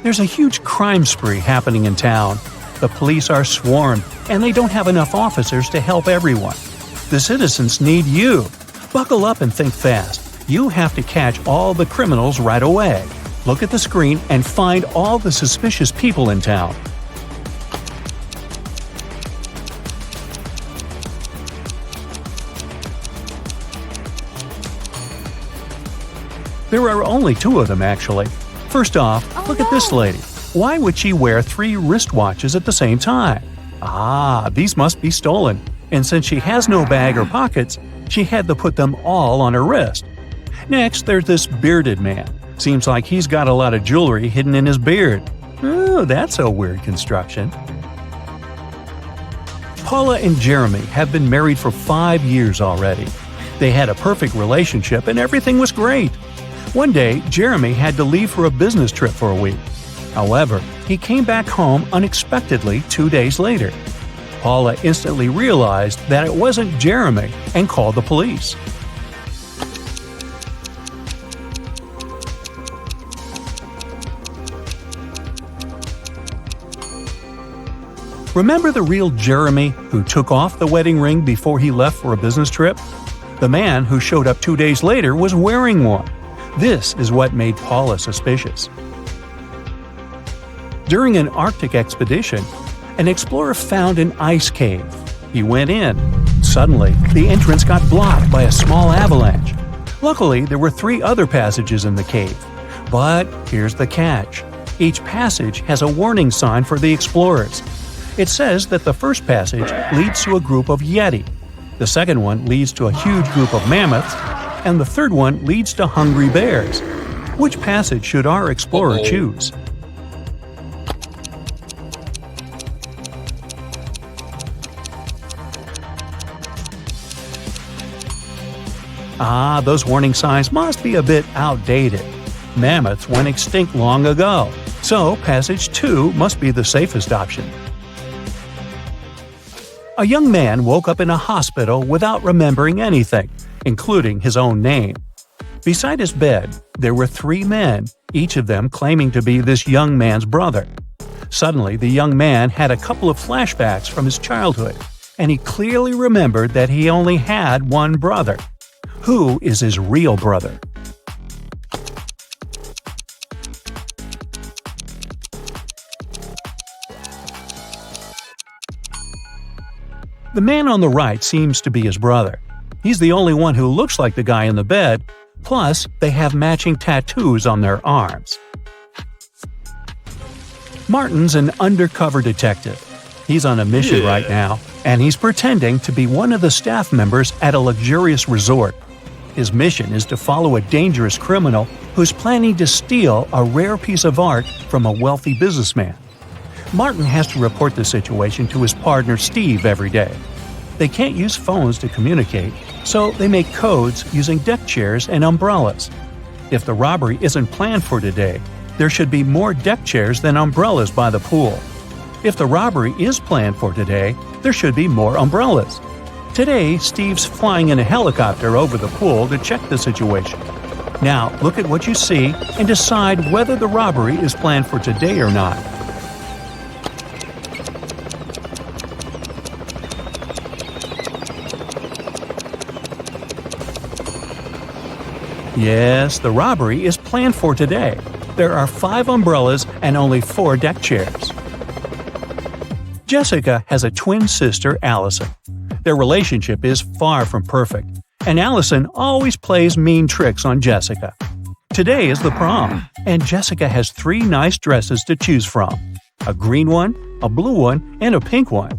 There's a huge crime spree happening in town. The police are swarmed, and they don't have enough officers to help everyone. The citizens need you. Buckle up and think fast. You have to catch all the criminals right away. Look at the screen and find all the suspicious people in town. There are only 2 of them, actually. First off, look at this lady. Why would she wear 3 wristwatches at the same time? Ah, these must be stolen, and since she has no bag or pockets, she had to put them all on her wrist. Next, there's this bearded man. Seems like he's got a lot of jewelry hidden in his beard. Oh, that's a weird construction. Paula and Jeremy have been married for 5 years already. They had a perfect relationship and everything was great. One day, Jeremy had to leave for a business trip for a week. However, he came back home unexpectedly 2 days later. Paula instantly realized that it wasn't Jeremy and called the police. Remember the real Jeremy who took off the wedding ring before he left for a business trip? The man who showed up 2 days later was wearing one. This is what made Paula suspicious. During an Arctic expedition, an explorer found an ice cave. He went in. Suddenly, the entrance got blocked by a small avalanche. Luckily, there were 3 other passages in the cave. But here's the catch. Each passage has a warning sign for the explorers. It says that the first passage leads to a group of Yeti, the second one leads to a huge group of mammoths, and the third one leads to hungry bears. Which passage should our explorer choose? Ah, those warning signs must be a bit outdated. Mammoths went extinct long ago, so passage 2 must be the safest option. A young man woke up in a hospital without remembering anything, including his own name. Beside his bed, there were 3 men, each of them claiming to be this young man's brother. Suddenly, the young man had a couple of flashbacks from his childhood, and he clearly remembered that he only had one brother. Who is his real brother? The man on the right seems to be his brother. He's the only one who looks like the guy in the bed, plus they have matching tattoos on their arms. Martin's an undercover detective. He's on a mission right now, and he's pretending to be one of the staff members at a luxurious resort. His mission is to follow a dangerous criminal who's planning to steal a rare piece of art from a wealthy businessman. Martin has to report the situation to his partner Steve every day. They can't use phones to communicate, so they make codes using deck chairs and umbrellas. If the robbery isn't planned for today, there should be more deck chairs than umbrellas by the pool. If the robbery is planned for today, there should be more umbrellas. Today, Steve's flying in a helicopter over the pool to check the situation. Now, look at what you see and decide whether the robbery is planned for today or not. Yes, the robbery is planned for today. There are 5 umbrellas and only 4 deck chairs. Jessica has a twin sister, Allison. Their relationship is far from perfect, and Allison always plays mean tricks on Jessica. Today is the prom, and Jessica has 3 nice dresses to choose from: a green one, a blue one, and a pink one.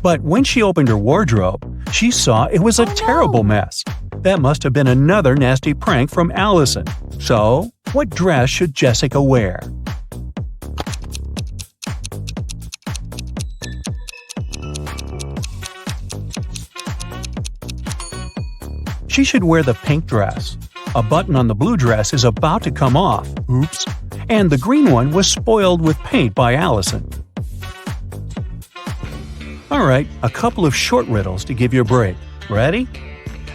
But when she opened her wardrobe, she saw it was a terrible mess. That must have been another nasty prank from Allison. So, what dress should Jessica wear? She should wear the pink dress. A button on the blue dress is about to come off. Oops. And the green one was spoiled with paint by Allison. Alright, a couple of short riddles to give you a break. Ready?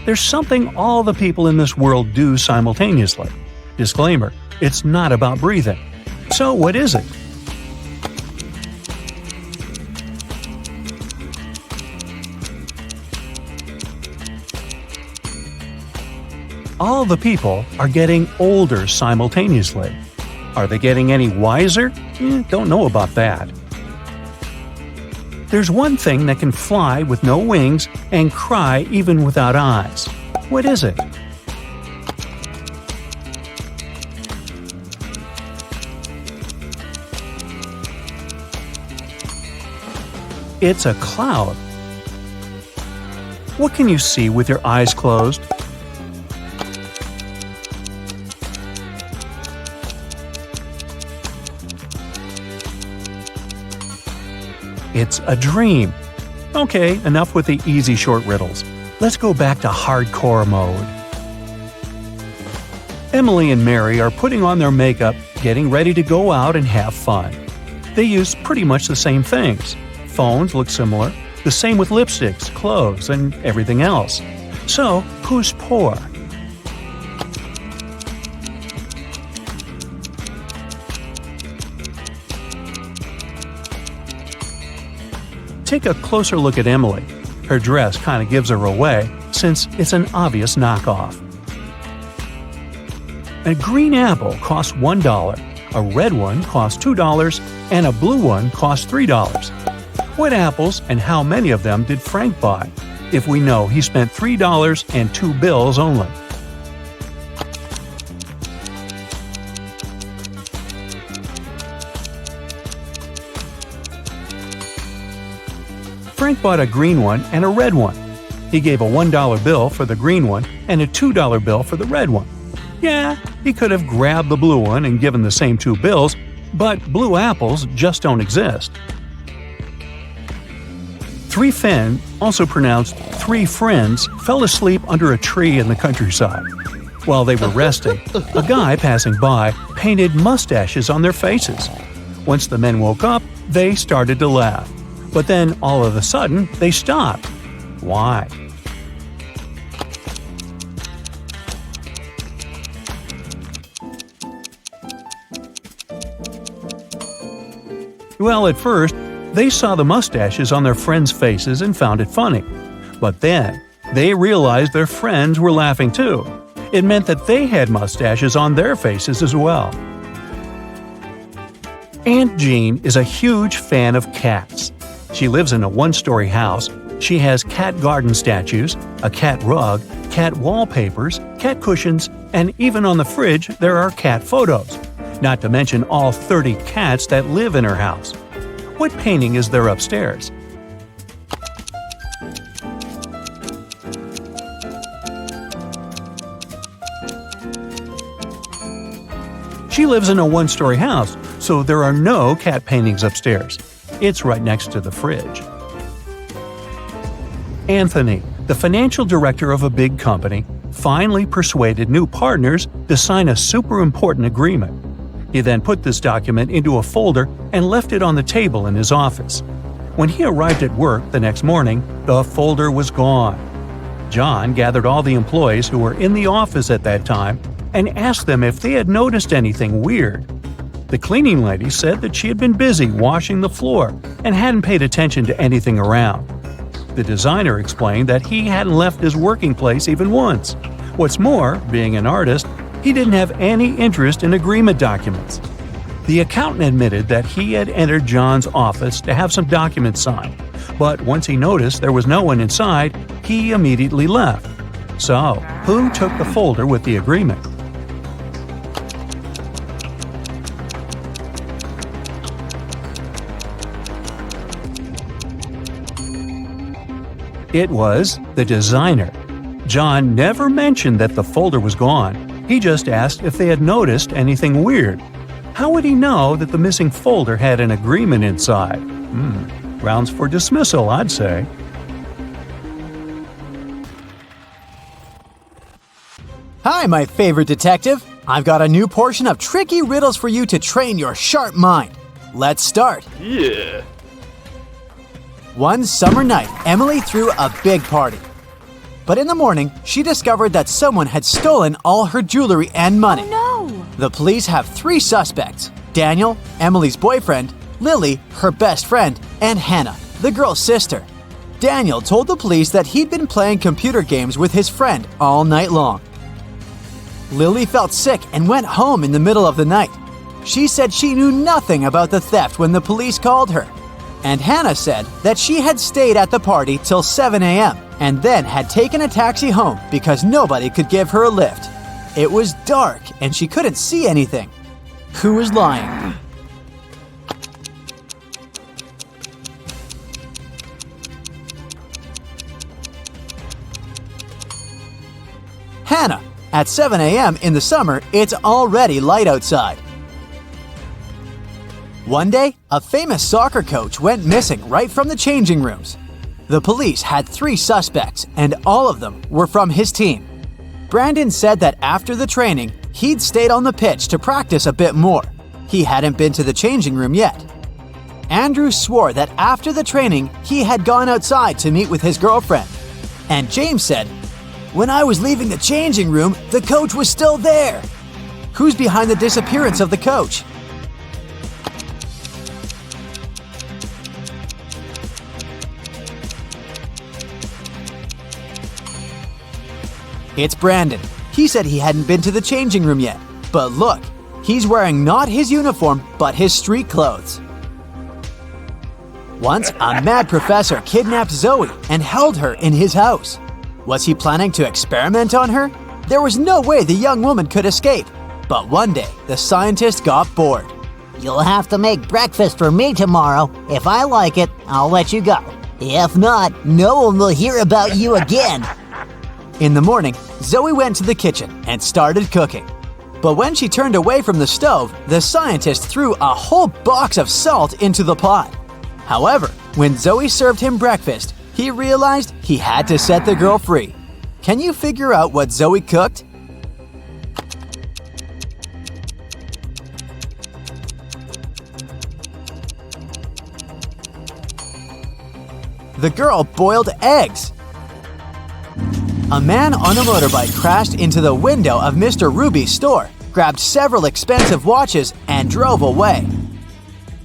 There's something all the people in this world do simultaneously. Disclaimer, it's not about breathing. So what is it? All the people are getting older simultaneously. Are they getting any wiser? Don't know about that. There's one thing that can fly with no wings and cry even without eyes. What is it? It's a cloud. What can you see with your eyes closed? It's a dream. Okay, enough with the easy short riddles. Let's go back to hardcore mode. Emily and Mary are putting on their makeup, getting ready to go out and have fun. They use pretty much the same things. Phones look similar, the same with lipsticks, clothes, and everything else. So, who's poor? Take a closer look at Emily. Her dress kind of gives her away, since it's an obvious knockoff. A green apple costs $1, a red one costs $2, and a blue one costs $3. What apples and how many of them did Frank buy, if we know he spent $3 and 2 bills only? Frank bought a green one and a red one. He gave a $1 bill for the green one and a $2 bill for the red one. Yeah, he could have grabbed the blue one and given the same 2 bills, but blue apples just don't exist. 3 Fen, also pronounced 3 friends, fell asleep under a tree in the countryside. While they were resting, a guy passing by painted mustaches on their faces. Once the men woke up, they started to laugh. But then, all of a sudden, they stopped. Why? Well, at first, they saw the mustaches on their friends' faces and found it funny. But then, they realized their friends were laughing too. It meant that they had mustaches on their faces as well. Aunt Jean is a huge fan of cats. She lives in a 1-story house. She has cat garden statues, a cat rug, cat wallpapers, cat cushions, and even on the fridge there are cat photos. Not to mention all 30 cats that live in her house. What painting is there upstairs? She lives in a 1-story house, so there are no cat paintings upstairs. It's right next to the fridge. Anthony, the financial director of a big company, finally persuaded new partners to sign a super important agreement. He then put this document into a folder and left it on the table in his office. When he arrived at work the next morning, the folder was gone. John gathered all the employees who were in the office at that time and asked them if they had noticed anything weird. The cleaning lady said that she had been busy washing the floor and hadn't paid attention to anything around. The designer explained that he hadn't left his working place even once. What's more, being an artist, he didn't have any interest in agreement documents. The accountant admitted that he had entered John's office to have some documents signed, but once he noticed there was no one inside, he immediately left. So, who took the folder with the agreement? It was the designer. John never mentioned that the folder was gone. He just asked if they had noticed anything weird. How would he know that the missing folder had an agreement inside? Grounds for dismissal, I'd say. Hi, my favorite detective. I've got a new portion of tricky riddles for you to train your sharp mind. Let's start. Yeah. One summer night, Emily threw a big party. But in the morning, she discovered that someone had stolen all her jewelry and money. Oh no! The police have 3 suspects: Daniel, Emily's boyfriend, Lily, her best friend, and Hannah, the girl's sister. Daniel told the police that he'd been playing computer games with his friend all night long. Lily felt sick and went home in the middle of the night. She said she knew nothing about the theft when the police called her. And Hannah said that she had stayed at the party till 7 a.m. and then had taken a taxi home because nobody could give her a lift. It was dark and she couldn't see anything. Who was lying? Hannah, at 7 a.m. in the summer, it's already light outside. One day, a famous soccer coach went missing right from the changing rooms. The police had 3 suspects, and all of them were from his team. Brandon said that after the training, he'd stayed on the pitch to practice a bit more. He hadn't been to the changing room yet. Andrew swore that after the training, he had gone outside to meet with his girlfriend. And James said, "When I was leaving the changing room, the coach was still there." Who's behind the disappearance of the coach? It's Brandon. He said he hadn't been to the changing room yet. But look, he's wearing not his uniform, but his street clothes. Once, a mad professor kidnapped Zoe and held her in his house. Was he planning to experiment on her? There was no way the young woman could escape. But one day, the scientist got bored. You'll have to make breakfast for me tomorrow. If I like it, I'll let you go. If not, no one will hear about you again. In the morning, Zoe went to the kitchen and started cooking. But when she turned away from the stove, the scientist threw a whole box of salt into the pot. However, when Zoe served him breakfast, he realized he had to set the girl free. Can you figure out what Zoe cooked? The girl boiled eggs. A man on a motorbike crashed into the window of Mr. Ruby's store, grabbed several expensive watches, and drove away.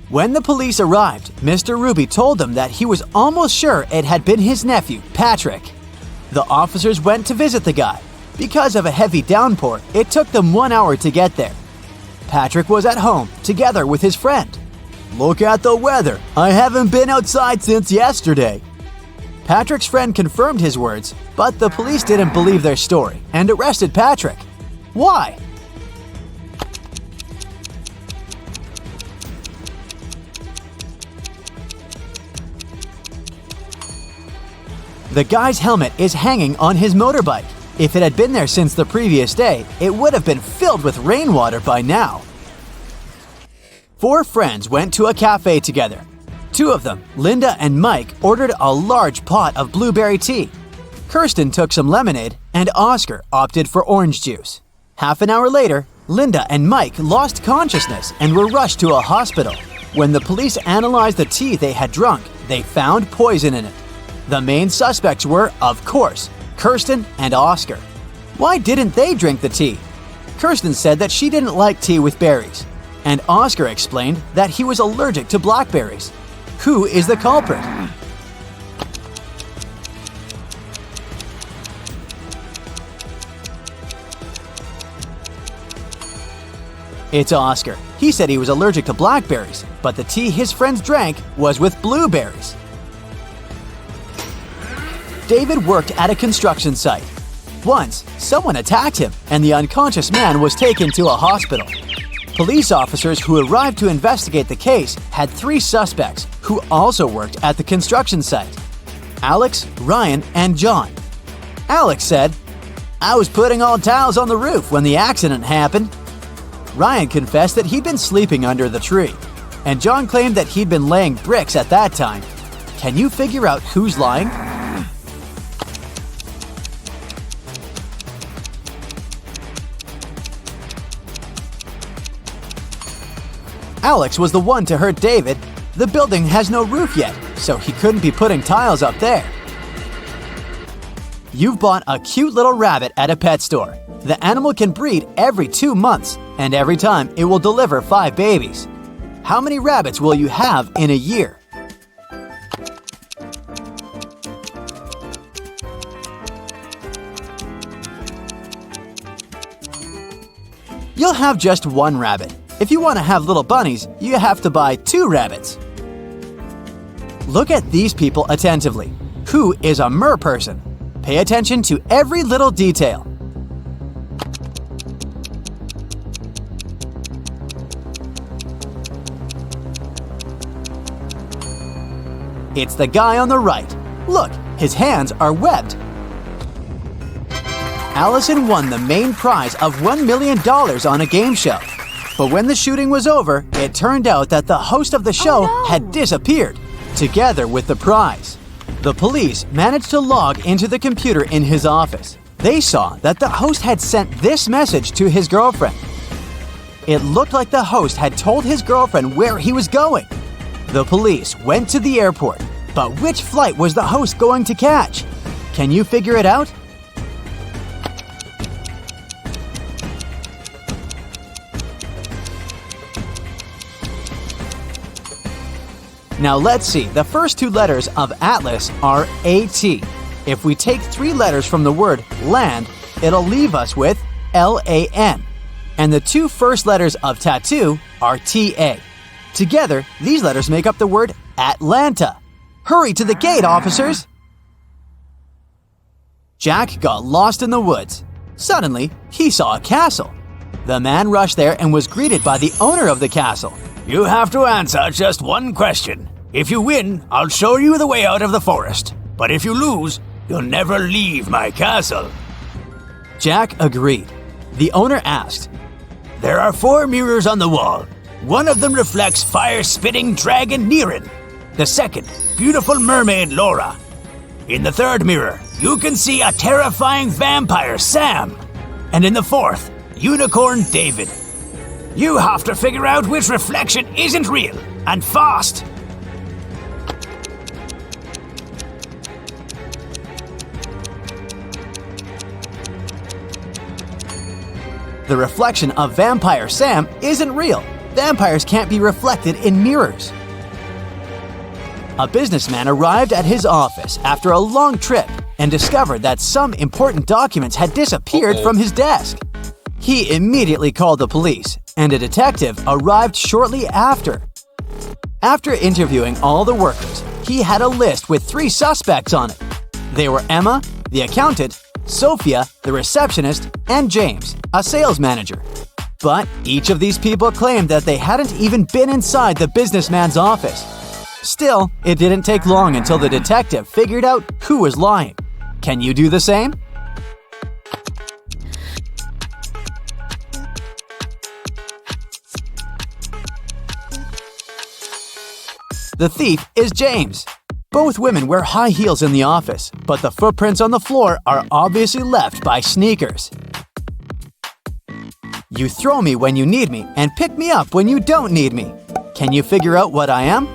When the police arrived, Mr. Ruby told them that he was almost sure it had been his nephew, Patrick. The officers went to visit the guy. Because of a heavy downpour, it took them 1 hour to get there. Patrick was at home, together with his friend. "Look at the weather. I haven't been outside since yesterday." Patrick's friend confirmed his words, but the police didn't believe their story and arrested Patrick. Why? The guy's helmet is hanging on his motorbike. If it had been there since the previous day, it would have been filled with rainwater by now. 4 friends went to a cafe together. 2 of them, Linda and Mike, ordered a large pot of blueberry tea. Kirsten took some lemonade, and Oscar opted for orange juice. Half an hour later, Linda and Mike lost consciousness and were rushed to a hospital. When the police analyzed the tea they had drunk, they found poison in it. The main suspects were, of course, Kirsten and Oscar. Why didn't they drink the tea? Kirsten said that she didn't like tea with berries, and Oscar explained that he was allergic to blackberries. Who is the culprit? It's Oscar. He said he was allergic to blackberries, but the tea his friends drank was with blueberries. David worked at a construction site. Once, someone attacked him, and the unconscious man was taken to a hospital. Police officers who arrived to investigate the case had 3 suspects who also worked at the construction site: Alex, Ryan, and John. Alex said, "I was putting all towels on the roof when the accident happened." Ryan confessed that he'd been sleeping under the tree, and John claimed that he'd been laying bricks at that time. Can you figure out who's lying? Alex was the one to hurt David. The building has no roof yet, so he couldn't be putting tiles up there. You've bought a cute little rabbit at a pet store. The animal can breed every 2 months, and every time it will deliver 5 babies. How many rabbits will you have in a year? You'll have just 1 rabbit. If you want to have little bunnies, you have to buy 2 rabbits. Look at these people attentively. Who is a mer person? Pay attention to every little detail. It's the guy on the right. Look, his hands are webbed. Allison won the main prize of $1 million on a game show. But when the shooting was over, it turned out that the host of the show had disappeared, together with the prize. The police managed to log into the computer in his office. They saw that the host had sent this message to his girlfriend. It looked like the host had told his girlfriend where he was going. The police went to the airport, but which flight was the host going to catch? Can you figure it out? Now let's see, the first two letters of Atlas are AT. If we take 3 letters from the word land, it'll leave us with LAN. And the 2 first letters of tattoo are TA. Together, these letters make up the word Atlanta. Hurry to the gate, officers! Jack got lost in the woods. Suddenly, he saw a castle. The man rushed there and was greeted by the owner of the castle. You have to answer just one question. If you win, I'll show you the way out of the forest. But if you lose, you'll never leave my castle. Jack agreed. The owner asked, There are 4 mirrors on the wall. One of them reflects fire-spitting dragon Niren. The second, beautiful mermaid Laura. In the third mirror, you can see a terrifying vampire Sam. And in the fourth, unicorn David. You have to figure out which reflection isn't real, and fast! The reflection of vampire Sam isn't real. Vampires can't be reflected in mirrors. A businessman arrived at his office after a long trip and discovered that some important documents had disappeared from his desk. He immediately called the police, and a detective arrived shortly after. After interviewing all the workers, he had a list with 3 suspects on it. They were Emma, the accountant, Sophia, the receptionist, and James, a sales manager. But each of these people claimed that they hadn't even been inside the businessman's office. Still, it didn't take long until the detective figured out who was lying. Can you do the same? The thief is James. Both women wear high heels in the office, but the footprints on the floor are obviously left by sneakers. You throw me when you need me and pick me up when you don't need me. Can you figure out what I am?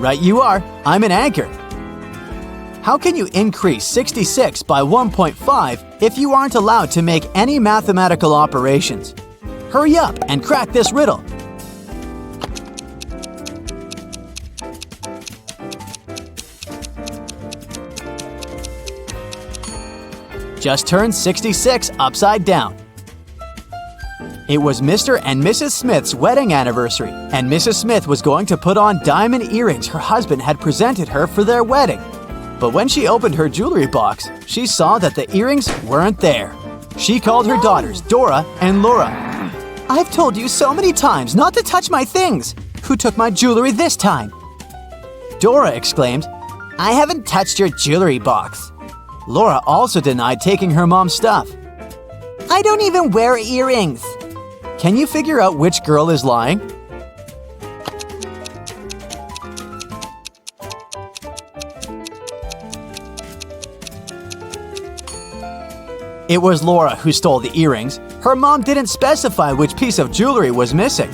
Right you are. I'm an anchor. How can you increase 66 by 1.5 if you aren't allowed to make any mathematical operations? Hurry up and crack this riddle. Just turn 66 upside down. It was Mr. and Mrs. Smith's wedding anniversary, and Mrs. Smith was going to put on diamond earrings her husband had presented her for their wedding. But when she opened her jewelry box, she saw that the earrings weren't there. She called her daughters, Dora and Laura. "I've told you so many times not to touch my things. Who took my jewelry this time?" Dora exclaimed, "I haven't touched your jewelry box." Laura also denied taking her mom's stuff. "I don't even wear earrings." Can you figure out which girl is lying? It was Laura who stole the earrings. Her mom didn't specify which piece of jewelry was missing.